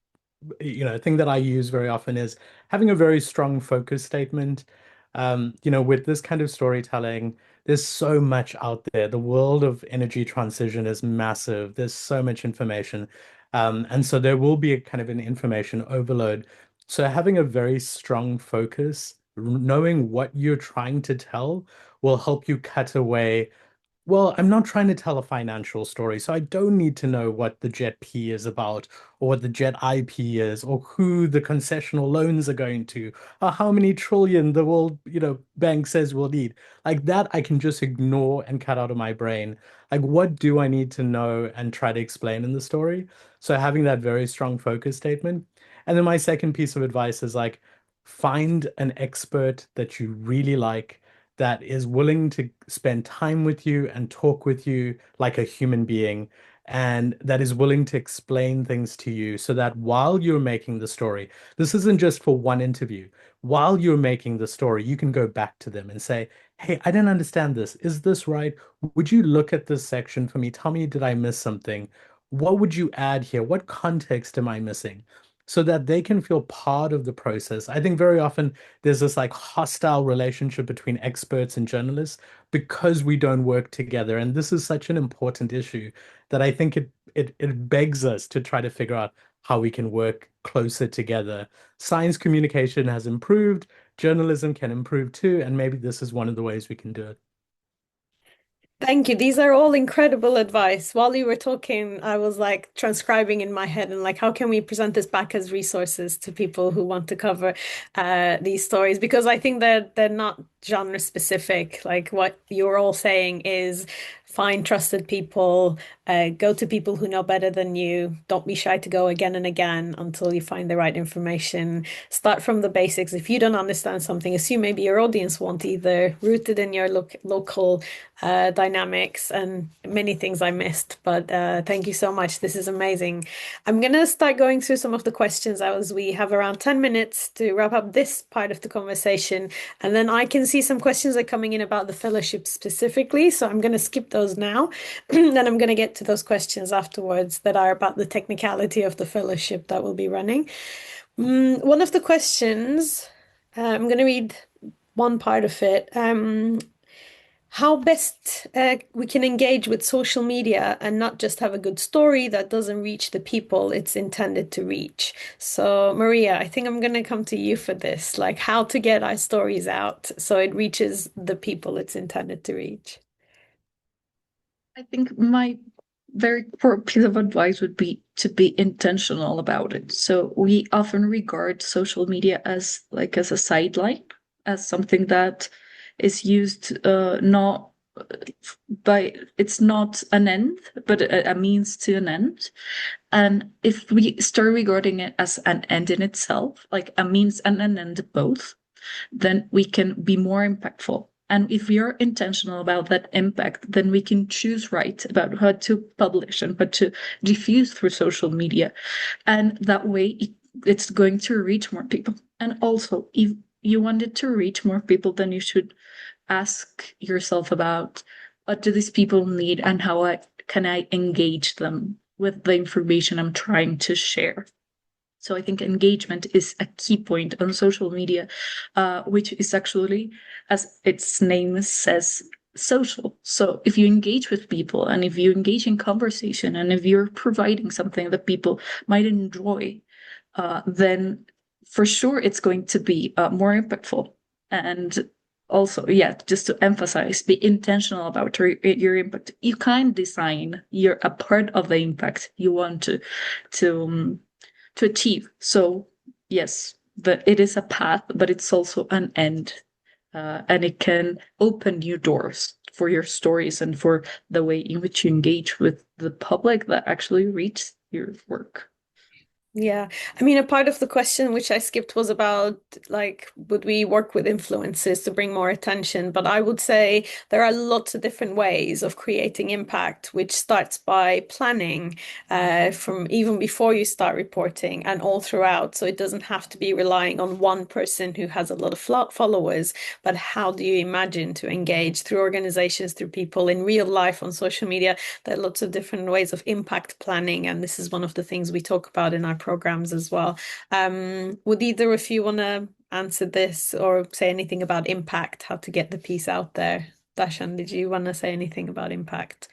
E: thing that I use very often is having a very strong focus statement. With this kind of storytelling, there's so much out there. The world of energy transition is massive. There's so much information. And so there will be a kind of an information overload. So having a very strong focus, knowing what you're trying to tell will help you cut away. Well, I'm not trying to tell a financial story, so I don't need to know what the Jet P is about, or what the Jet IP is, or who the concessional loans are going to, or how many trillion the World, Bank says we'll need. Like that, I can just ignore and cut out of my brain. Like, what do I need to know and try to explain in the story? So having that very strong focus statement. And then my second piece of advice is like, find an expert that you really like that is willing to spend time with you and talk with you like a human being, and that is willing to explain things to you so that while you're making the story, this isn't just for one interview. While you're making the story, you can go back to them and say, "Hey, I didn't understand this. Is this right? Would you look at this section for me? Tell me, did I miss something? What would you add here? What context am I missing?" So that they can feel part of the process. I think very often there's this like hostile relationship between experts and journalists because we don't work together. And this is such an important issue that I think it begs us to try to figure out how we can work closer together. Science communication has improved, journalism can improve too, and maybe this is one of the ways we can do it.
A: Thank you. These are all incredible advice. While you were talking, I was like transcribing in my head and like, how can we present this back as resources to people who want to cover these stories? Because I think that they're not genre specific. Like what you're all saying is find trusted people, Go to people who know better than you. Don't be shy to go again and again until you find the right information. Start from the basics. If you don't understand something, assume maybe your audience won't either. Rooted in your local dynamics and many things I missed. But thank you so much. This is amazing. I'm going to start going through some of the questions as we have around 10 minutes to wrap up this part of the conversation. And then I can see some questions are coming in about the fellowship specifically. So I'm going to skip those now. Then I'm going to get to those questions afterwards that are about the technicality of the fellowship that we'll be running. One of the questions, I'm going to read one part of it. How best we can engage with social media and not just have a good story that doesn't reach the people it's intended to reach. So, Maria, I think I'm going to come to you for this, like how to get our stories out so it reaches the people it's intended to reach.
C: I think my very core piece of advice would be to be intentional about it. So we often regard social media as a sideline, as something that is used not by it's not an end, but a means to an end. And if we start regarding it as an end in itself, like a means and an end both, then we can be more impactful. And if we are intentional about that impact, then we can choose right about how to publish and how to diffuse through social media. And that way, it's going to reach more people. And also, if you wanted to reach more people, then you should ask yourself about what do these people need and how can I engage them with the information I'm trying to share. So I think engagement is a key point on social media, which is actually, as its name says, social. So if you engage with people and if you engage in conversation and if you're providing something that people might enjoy, then for sure it's going to be more impactful. And also, yeah, just to emphasize, be intentional about your impact. You can design a part of the impact you want to achieve. So yes, it is a path, but it's also an end, and it can open new doors for your stories and for the way in which you engage with the public that actually reads your work.
A: Yeah. I mean, a part of the question which I skipped was about like, would we work with influencers to bring more attention? But I would say there are lots of different ways of creating impact, which starts by planning from even before you start reporting and all throughout. So it doesn't have to be relying on one person who has a lot of followers, but how do you imagine to engage through organizations, through people in real life on social media? There are lots of different ways of impact planning, and this is one of the things we talk about in our programs as well. Would either of you want to answer this or say anything about impact, how to get the piece out there? Dhashen, did you want to say anything about impact?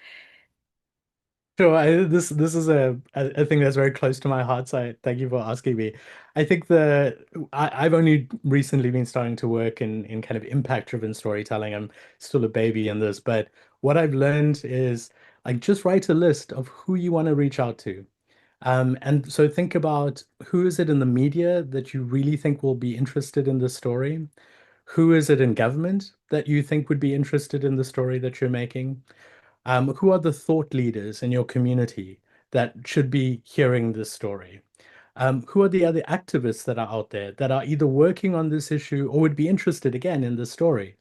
E: Sure, this is a thing that's very close to my heart, so thank you for asking me. I think I've only recently been starting to work in kind of impact-driven storytelling. I'm still a baby in this, but what I've learned is like just write a list of who you want to reach out to. And so think about who is it in the media that you really think will be interested in the story? Who is it in government that you think would be interested in the story that you're making? Who are the thought leaders in your community that should be hearing this story? Who are the other activists that are out there that are either working on this issue or would be interested again in the story?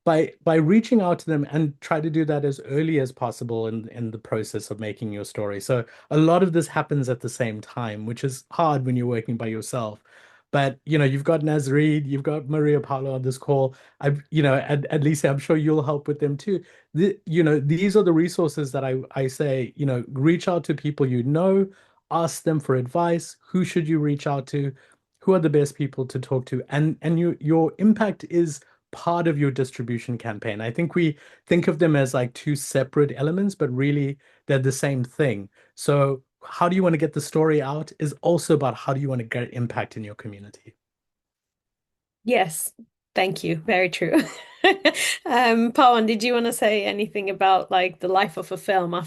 E: By reaching out to them and try to do that as early as possible in the process of making your story. So a lot of this happens at the same time, which is hard when you're working by yourself. But you've got Nazreed, you've got Maria Paula on this call. At least I'm sure you'll help with them too. These are the resources that I say, reach out to people ask them for advice. Who should you reach out to? Who are the best people to talk to? And your impact is part of your distribution campaign. I think we think of them as like two separate elements, but really they're the same thing. So how do you want to get the story out is also about how do you want to get impact in your community.
A: Yes, thank you. Very true. Pawan, did you want to say anything about like the life of a film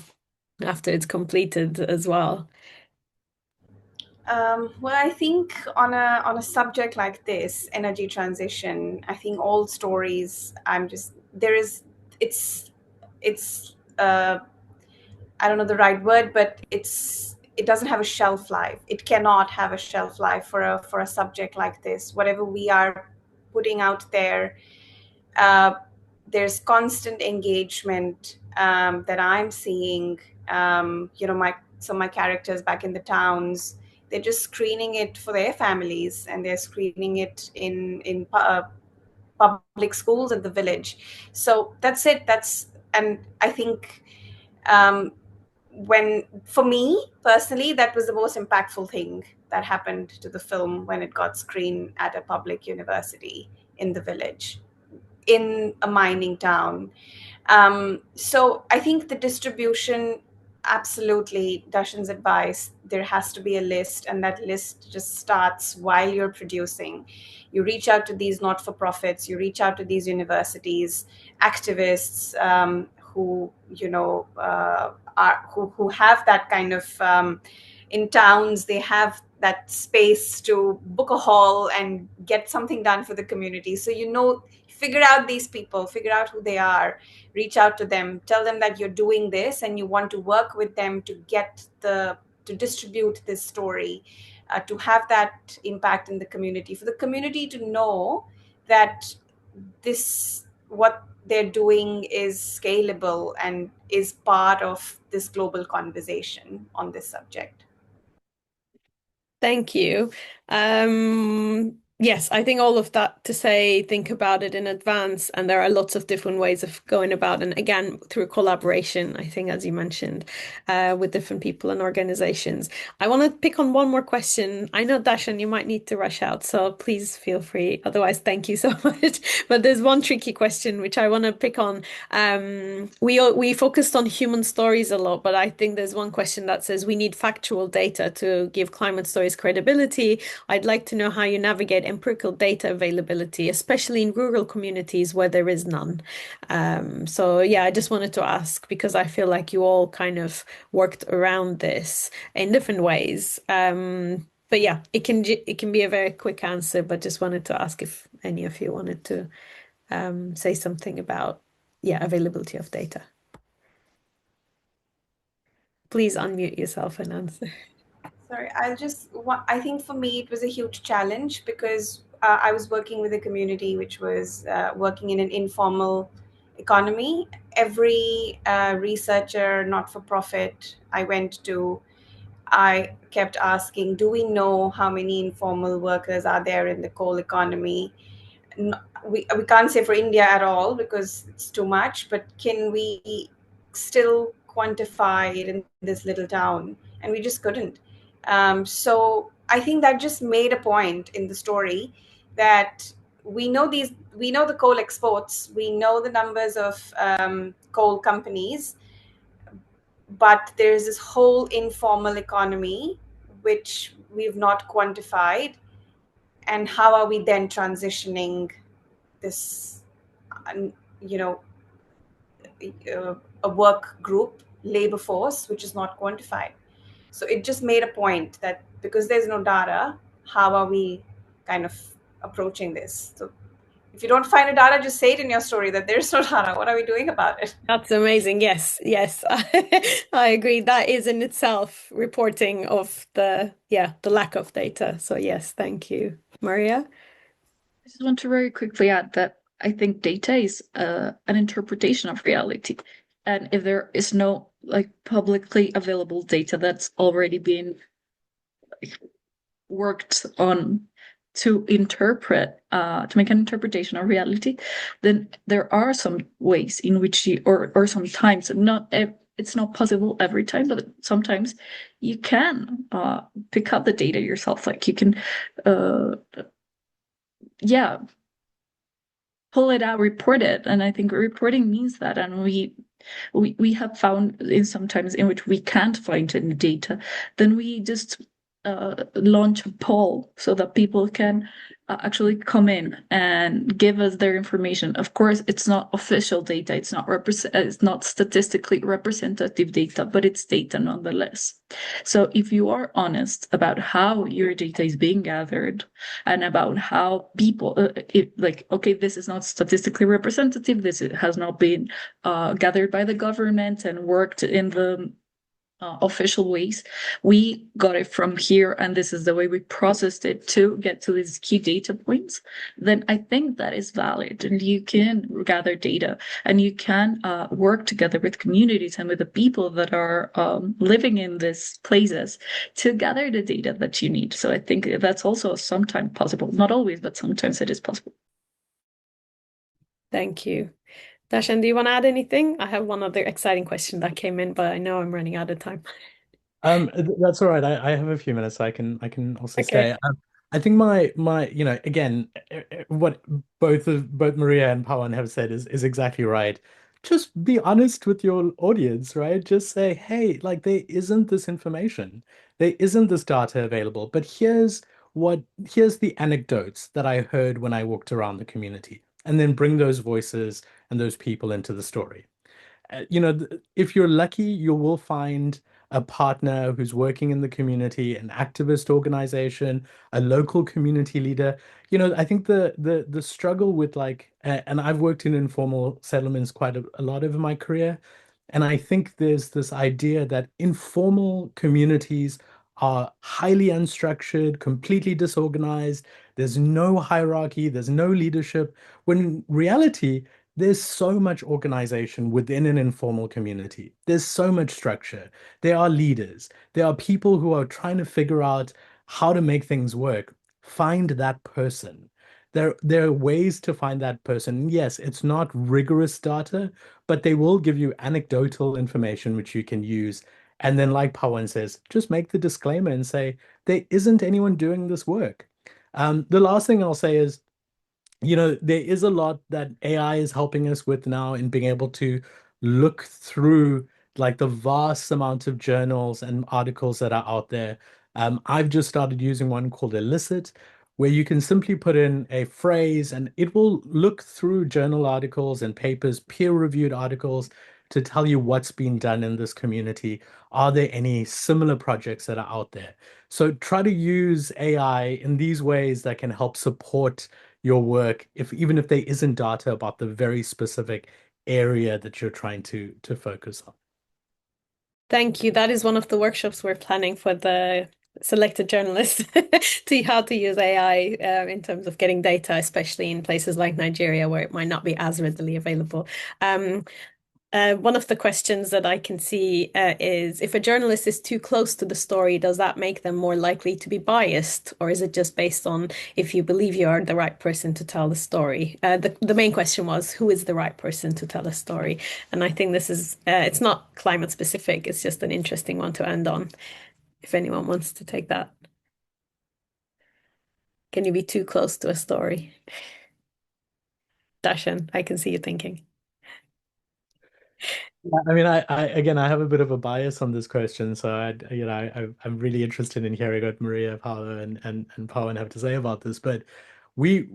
A: after it's completed as well?
D: Well, I think on a subject like this, energy transition, I think all stories. It's. I don't know the right word, but it doesn't have a shelf life. It cannot have a shelf life for a subject like this. Whatever we are putting out there, there's constant engagement that I'm seeing. Some of my characters back in the towns, they're just screening it for their families, and they're screening it in public schools in the village. So that's it. And I think for me personally, that was the most impactful thing that happened to the film when it got screened at a public university in the village, in a mining town. So I think the distribution, absolutely, Dhashen's advice, there has to be a list, and that list just starts while you're producing. You reach out to these not-for-profits, you reach out to these universities, activists who, who have that kind of, in towns, they have that space to book a hall and get something done for the community. So, figure out these people, figure out who they are, reach out to them, tell them that you're doing this and you want to work with them to distribute this story, to have that impact in the community, for the community to know that what they're doing is scalable and is part of this global conversation on this subject.
A: Thank you. Yes, I think all of that to say, think about it in advance, and there are lots of different ways of going about, and again, through collaboration, I think, as you mentioned, with different people and organizations. I want to pick on one more question. I know, Dhashen, you might need to rush out, so please feel free. Otherwise, thank you so much. But there's one tricky question which I want to pick on. We focused on human stories a lot, but I think there's one question that says we need factual data to give climate stories credibility. I'd like to know how you navigate empirical data availability, especially in rural communities where there is none. So yeah, I just wanted to ask because I feel like you all kind of worked around this in different ways. But yeah, it can be a very quick answer, but just wanted to ask if any of you wanted to say something about availability of data. Please unmute yourself and answer.
D: Sorry, I think for me, it was a huge challenge because I was working with a community which was working in an informal economy. Every researcher, not-for-profit I went to, I kept asking, do we know how many informal workers are there in the coal economy? We can't say for India at all because it's too much, but can we still quantify it in this little town? And we just couldn't. So I think that just made a point in the story that we know the coal exports, we know the numbers of coal companies, but there's this whole informal economy which we've not quantified. And how are we then transitioning this, a work group, labor force, which is not quantified? So it just made a point that because there's no data, how are we kind of approaching this? So if you don't find a data, just say it in your story that there's no data. What are we doing about it?
A: That's amazing. Yes, yes, I agree. That is in itself reporting of the lack of data. So yes, thank you, Maria.
C: I just want to very quickly add that I think data is an interpretation of reality. And if there is no publicly available data that's already been worked on to interpret, to make an interpretation of reality, then there are some ways in which or sometimes it's not possible every time, but sometimes you can pick up the data yourself. Like you can, pull it out, report it. And I think reporting means that. And we have found sometimes in which we can't find any data, then we just launch a poll so that people can actually come in and give us their information. Of course, it's not official data, it's not statistically representative data, but it's data nonetheless. So if you are honest about how your data is being gathered and about how people, okay, this is not statistically representative, this has not been gathered by the government and worked in the official ways. We got it from here, and this is the way we processed it to get to these key data points, then I think that is valid. And you can gather data and you can work together with communities and with the people that are living in these places to gather the data that you need. So I think that's also sometimes possible. Not always, but sometimes it is possible.
A: Thank you. Dhashen, do you want to add anything? I have one other exciting question that came in, but I know I'm running out of time.
E: That's all right. I have a few minutes. So I can also
A: Okay.
E: stay. I think my again what both Maria and Pawan have said is exactly right. Just be honest with your audience, right? Just say, hey, like there isn't this information, there isn't this data available, but here's the anecdotes that I heard when I walked around the community, and then bring those voices and those people into the story. If you're lucky, you will find a partner who's working in the community, an activist organization, a local community leader. I think the struggle with and I've worked in informal settlements quite a lot over my career, and I think there's this idea that informal communities are highly unstructured, completely disorganized. There's no hierarchy, there's no leadership, when in reality, there's so much organization within an informal community. There's so much structure. There are leaders. There are people who are trying to figure out how to make things work. Find that person. There are ways to find that person. Yes, it's not rigorous data, but they will give you anecdotal information which you can use. And then, like Pawan says, just make the disclaimer and say, there isn't anyone doing this work. The last thing I'll say is, there is a lot that AI is helping us with now in being able to look through like the vast amount of journals and articles that are out there. I've just started using one called Elicit, where you can simply put in a phrase and it will look through journal articles and papers, peer-reviewed articles, to tell you what's been done in this community. Are there any similar projects that are out there? So try to use AI in these ways that can help support your work, even if there isn't data about the very specific area that you're trying to focus on.
A: Thank you. That is one of the workshops we're planning for the selected journalists to how to use AI in terms of getting data, especially in places like Nigeria where it might not be as readily available. One of the questions that I can see is if a journalist is too close to the story, does that make them more likely to be biased? Or is it just based on if you believe you are the right person to tell the story? The main question was, who is the right person to tell a story? And I think this is, it's not climate specific, it's just an interesting one to end on, if anyone wants to take that. Can you be too close to a story? Dashan, I can see you thinking.
E: Yeah, I mean, again, I have a bit of a bias on this question, so I'm really interested in hearing what Maria, Paula, and Pawan have to say about this. But we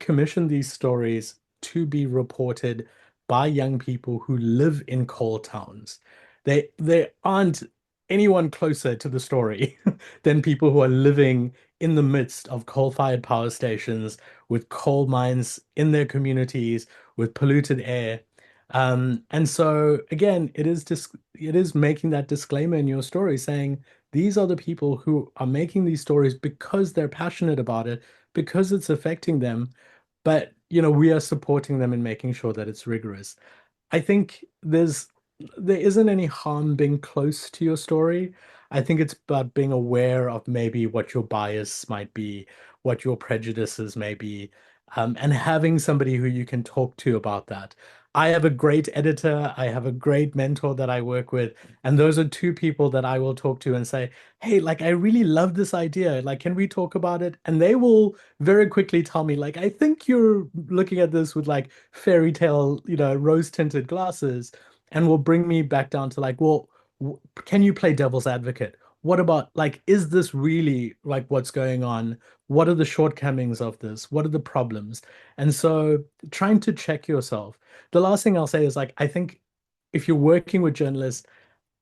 E: commission these stories to be reported by young people who live in coal towns. They aren't anyone closer to the story than people who are living in the midst of coal-fired power stations with coal mines in their communities with polluted air. And so again, it is making that disclaimer in your story saying these are the people who are making these stories because they're passionate about it, because it's affecting them, but we are supporting them in making sure that it's rigorous. I think there isn't any harm being close to your story. I think it's about being aware of maybe what your bias might be, what your prejudices may be, and having somebody who you can talk to about that. I have a great editor, I have a great mentor that I work with, and those are two people that I will talk to and say, hey, like I really love this idea. Like, can we talk about it? And they will very quickly tell me, like, I think you're looking at this with like fairy tale, rose-tinted glasses, and will bring me back down to like, well, can you play devil's advocate? What about like, is this really like what's going on? What are the shortcomings of this? What are the problems? And so trying to check yourself. The last thing I'll say is like, I think if you're working with journalists,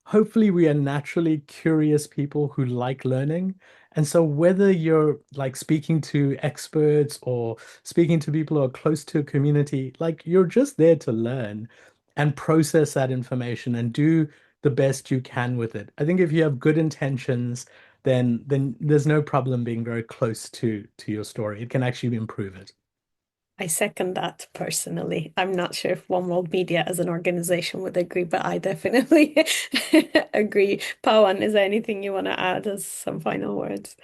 E: hopefully we are naturally curious people who like learning. And so whether you're like speaking to experts or speaking to people who are close to a community, like you're just there to learn and process that information and do the best you can with it. I think if you have good intentions, then there's no problem being very close to your story. It can actually improve it.
A: I second that personally. I'm not sure if One World Media as an organization would agree, but I definitely agree. Pawan, is there anything you want to add as some final words?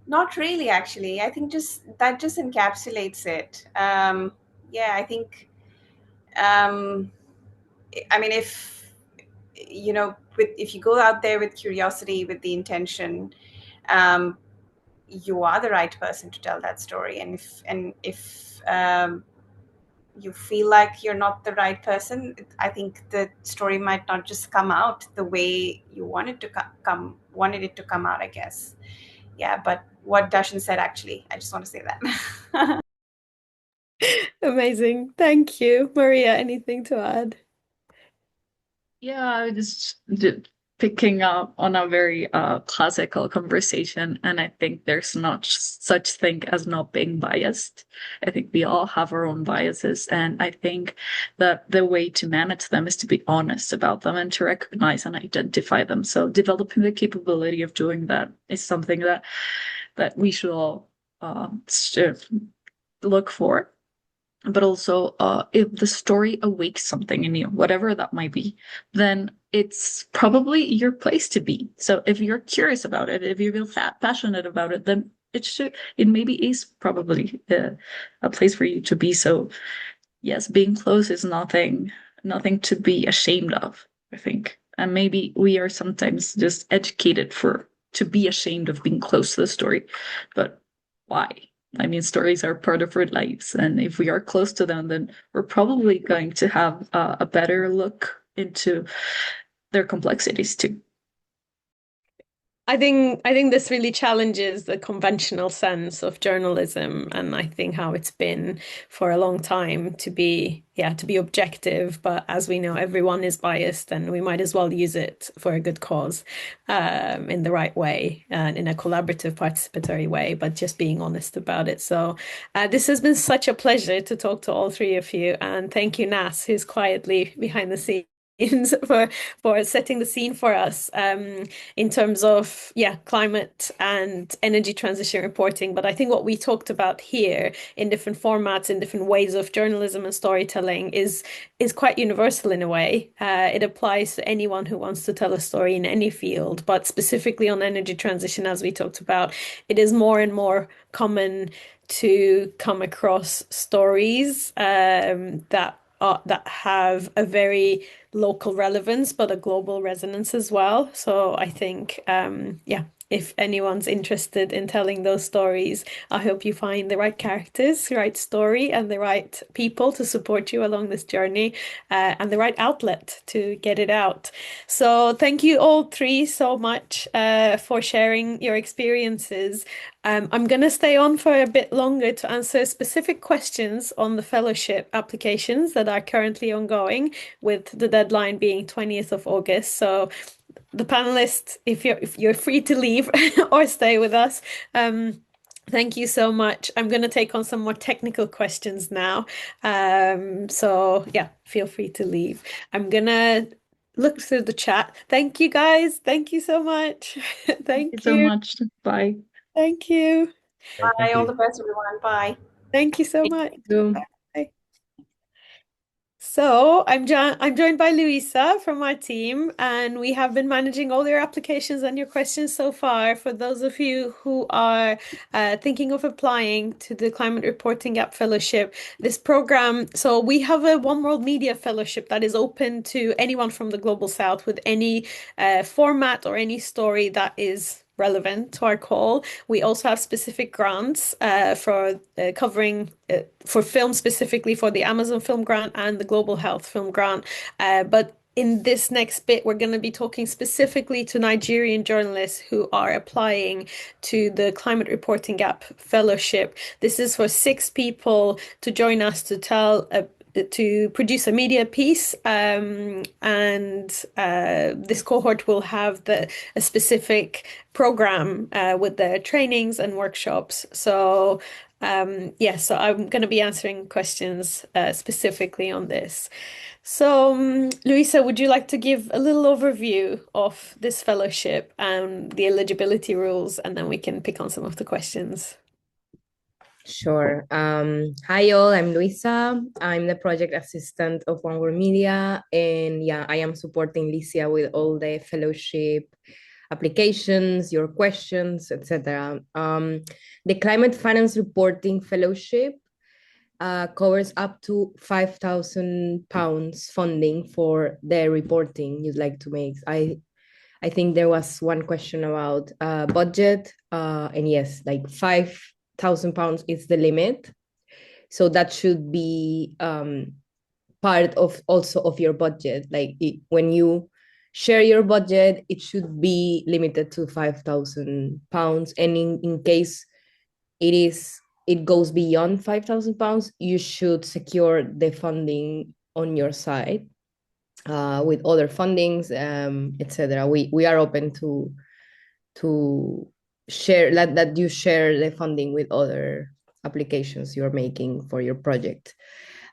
D: Not really, actually. I think just encapsulates it. Yeah, I think. Um, I mean, if you go out there with curiosity, with the intention, um, you are the right person to tell that story. And if you feel like you're not the right person, I think the story might not just come out the way you wanted it to come out, I guess. Yeah, but what Dhashen said, actually, I just want to say that.
A: Amazing. Thank you. Maria, anything to add?
C: Yeah, I was just picking up on a very classical conversation, and I think there's not such thing as not being biased. I think we all have our own biases, and I think that the way to manage them is to be honest about them and to recognize and identify them. So developing the capability of doing that is something that we should all look for. But also, if the story awakes something in you, whatever that might be, then it's probably your place to be. So if you're curious about it, if you feel passionate about it, then it maybe is probably a place for you to be. So yes, being close is nothing to be ashamed of, I think. And maybe we are sometimes just educated to be ashamed of being close to the story. But why? I mean, stories are part of our lives, and if we are close to them, then we're probably going to have a better look into their complexities too.
A: I think this really challenges the conventional sense of journalism, and I think how it's been for a long time to be objective. But as we know, everyone is biased, and we might as well use it for a good cause, in the right way and in a collaborative, participatory way. But just being honest about it. So, this has been such a pleasure to talk to all three of you, and thank you, Nas, who's quietly behind the scenes. For setting the scene for us, in terms of climate and energy transition reporting. But I think what we talked about here in different formats, in different ways of journalism and storytelling is quite universal in a way. It applies to anyone who wants to tell a story in any field, but specifically on energy transition, as we talked about, it is more and more common to come across stories that have a very local relevance, but a global resonance as well. So I think, if anyone's interested in telling those stories, I hope you find the right characters, the right story, and the right people to support you along this journey, and the right outlet to get it out. So thank you all three so much for sharing your experiences. I'm going to stay on for a bit longer to answer specific questions on the fellowship applications that are currently ongoing, with the deadline being 20th of August. So the panelists, if you're free to leave or stay with us, thank you so much. I'm going to take on some more technical questions now. So yeah, feel free to leave. I'm gonna look through the chat. Thank you guys. Thank you so much.
C: Thank you
A: Thank
C: so
A: you.
C: much. Bye.
A: Thank you.
E: Great,
D: Bye.
E: thank
D: All
E: you.
D: the best, everyone. Bye.
A: Thank you so
C: Thank
A: much.
C: you.
A: Bye. So I'm joined by Luisa from our team, and we have been managing all your applications and your questions so far. For those of you who are thinking of applying to the Climate Reporting Gap Fellowship, this program, so we have a One World Media Fellowship that is open to anyone from the Global South with any format or any story that is relevant to our call. We also have specific grants for covering for film, specifically for the Amazon Film Grant and the Global Health Film Grant. But in this next bit, we're going to be talking specifically to Nigerian journalists who are applying to the Climate Reporting Gap Fellowship. This is for 6 people to join us to produce a media piece, and this cohort will have a specific program with their trainings and workshops. So Yeah, so I'm going to be answering questions specifically on this. So, Luisa, would you like to give a little overview of this fellowship and the eligibility rules, and then we can pick on some of the questions?
F: Sure. Hi all, I'm Luisa. I'm the project assistant of One World Media, and yeah, I am supporting Licia with all the fellowship applications, your questions, etc. The Climate Finance Reporting Fellowship covers up to £5,000 funding for the reporting you'd like to make. I think there was one question about budget, and yes, like £5,000 is the limit. So that should be part of also of your budget. Like when you share your budget, it should be limited to £5,000. And in case it goes beyond £5,000, you should secure the funding on your side with other fundings, etc. We are open to share that you share the funding with other applications you're making for your project.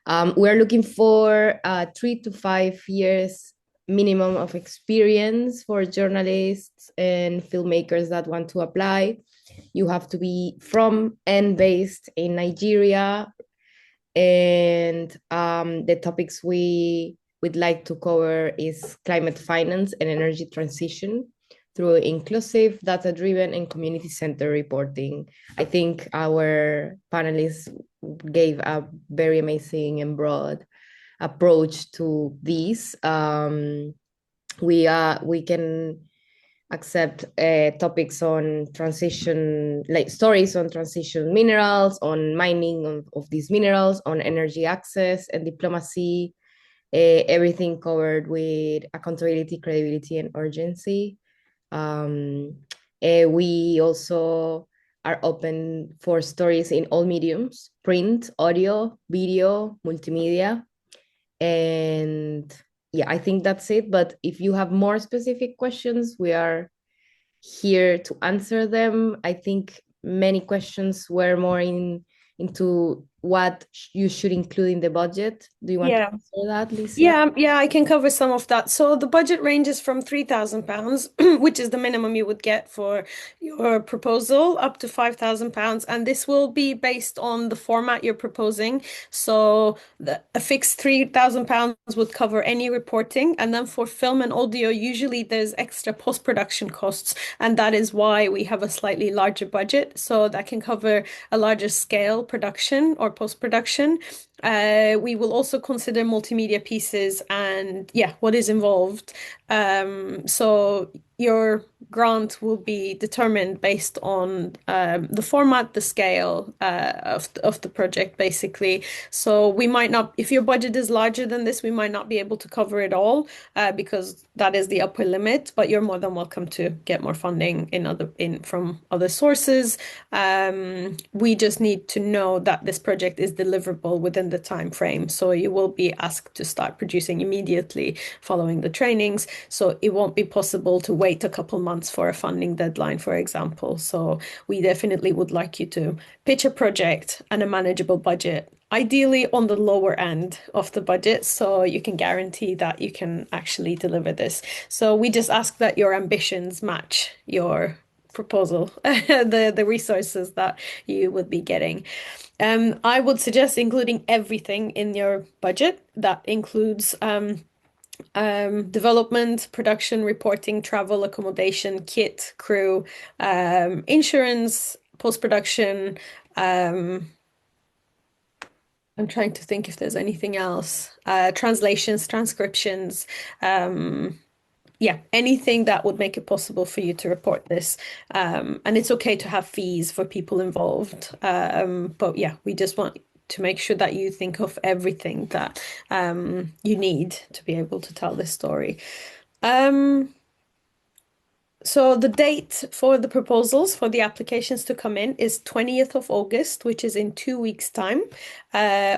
F: We're looking for 3 to 5 years minimum of experience for journalists and filmmakers that want to apply. You have to be from and based in Nigeria. And the topics we would like to cover is climate finance and energy transition through inclusive, data-driven, and community-centered reporting. I think our panelists gave a very amazing and broad approach to this. We can accept topics on transition, like stories on transition minerals, on mining of these minerals, on energy access and diplomacy, everything covered with accountability, credibility, and urgency. We also are open for stories in all mediums: print, audio, video, multimedia. And yeah, I think that's it. But if you have more specific questions, we are here to answer them. I think many questions were more into what you should include in the budget. Do you want to
A: Yeah.
F: answer that, Licia?
A: Yeah, I can cover some of that. So the budget ranges from £3,000, which is the minimum you would get for your proposal, up to £5,000. And this will be based on the format you're proposing. So a fixed £3,000 would cover any reporting. And then for film and audio, usually there's extra post-production costs. And that is why we have a slightly larger budget. So that can cover a larger scale production or post-production. We will also consider multimedia pieces and what is involved. So your grant will be determined based on the format, the scale of the project, basically. So we might not, if your budget is larger than this, we might not be able to cover it all because that is the upper limit. But you're more than welcome to get more funding from other sources. We just need to know that this project is deliverable within the time frame. So you will be asked to start producing immediately following the trainings. So it won't be possible to wait a couple months for a funding deadline, for example. So we definitely would like you to pitch a project and a manageable budget, ideally on the lower end of the budget, so you can guarantee that you can actually deliver this. So we just ask that your ambitions match your proposal, the resources that you would be getting. I would suggest including everything in your budget. That includes development, production, reporting, travel, accommodation, kit, crew, insurance, post-production. I'm trying to think if there's anything else. Translations, transcriptions. Anything that would make it possible for you to report this. And it's okay to have fees for people involved. But we just want to make sure that you think of everything that you need to be able to tell this story. So the date for the proposals for the applications to come in is 20th of August, which is in 2 weeks' time.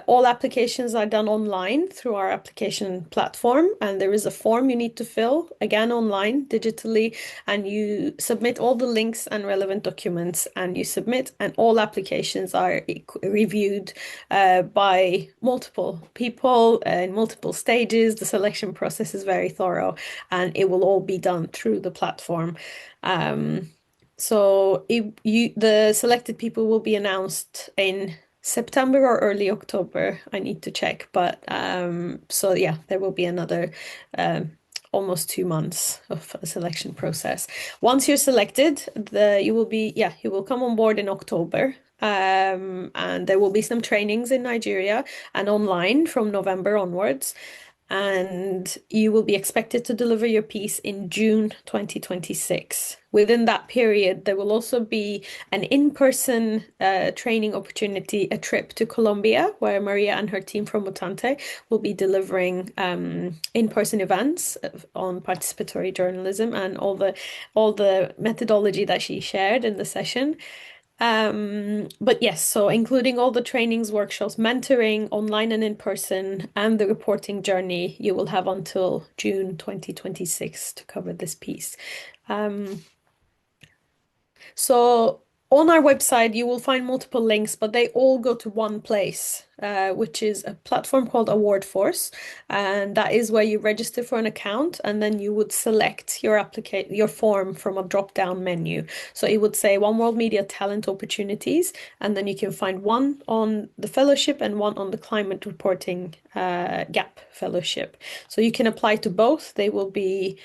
A: All applications are done online through our application platform, and there is a form you need to fill, again online, digitally, and you submit all the links and relevant documents, and you submit, and all applications are reviewed by multiple people in multiple stages. The selection process is very thorough, and it will all be done through the platform. So the selected people will be announced in September or early October. I need to check, but so yeah, there will be another almost 2 months of a selection process. Once you're selected, you will come on board in October. And there will be some trainings in Nigeria and online from November onwards. And you will be expected to deliver your piece in June 2026. Within that period, there will also be an in-person training opportunity, a trip to Colombia, where Maria and her team from Mutante will be delivering in-person events on participatory journalism and all the methodology that she shared in the session. But yes, so including all the trainings, workshops, mentoring, online and in person, and the reporting journey, you will have until June 2026 to cover this piece. So on our website, you will find multiple links, but they all go to one place, which is a platform called Award Force. And that is where you register for an account, and then you would select your form from a drop-down menu. So it would say One World Media Talent Opportunities, and then you can find one on the fellowship and one on the climate reporting gap fellowship. So you can apply to both. They will be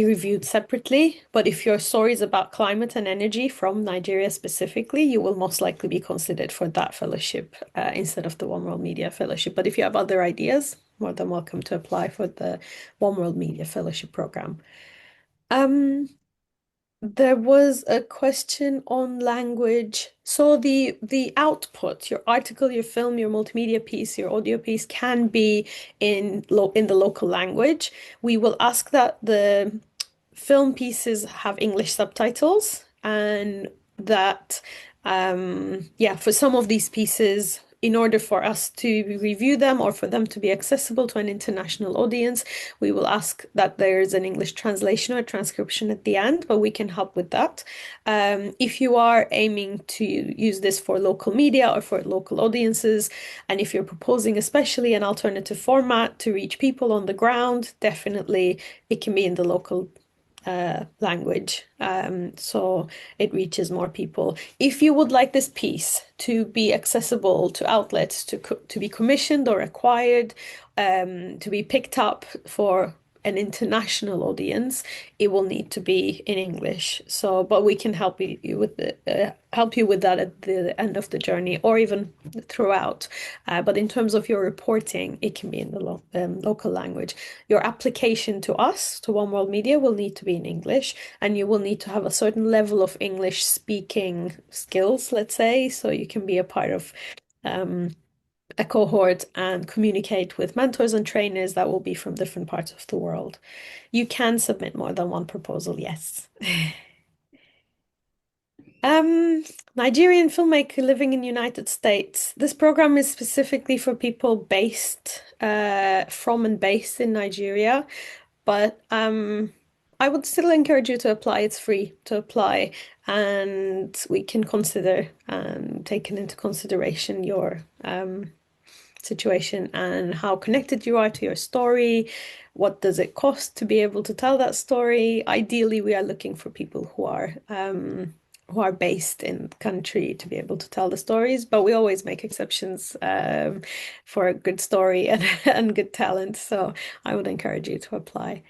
A: reviewed separately, but if your story is about climate and energy from Nigeria specifically, you will most likely be considered for that fellowship instead of the One World Media Fellowship. But if you have other ideas, more than welcome to apply for the One World Media Fellowship program. There was a question on language. So the output, your article, your film, your multimedia piece, your audio piece can be in the local language. We will ask that the film pieces have English subtitles, and that for some of these pieces, in order for us to review them or for them to be accessible to an international audience, we will ask that there's an English translation or transcription at the end, but we can help with that. If you are aiming to use this for local media or for local audiences, and if you're proposing especially an alternative format to reach people on the ground, definitely it can be in the local language, so it reaches more people. If you would like this piece to be accessible to outlets, to be commissioned or acquired, to be picked up for an international audience, it will need to be in English. So, but we can help you with that at the end of the journey or even throughout. But in terms of your reporting, it can be in the local language. Your application to us, to One World Media, will need to be in English, and you will need to have a certain level of English speaking skills, let's say, so you can be a part of a cohort and communicate with mentors and trainers that will be from different parts of the world. You can submit more than one proposal, yes. Nigerian filmmaker living in United States. This program is specifically for people based from and based in Nigeria, but I would still encourage you to apply. It's free to apply, and we can consider taking into consideration your situation and how connected you are to your story. What does it cost to be able to tell that story? Ideally, we are looking for people who are based in the country to be able to tell the stories, but we always make exceptions for a good story and good talent. So I would encourage you to apply.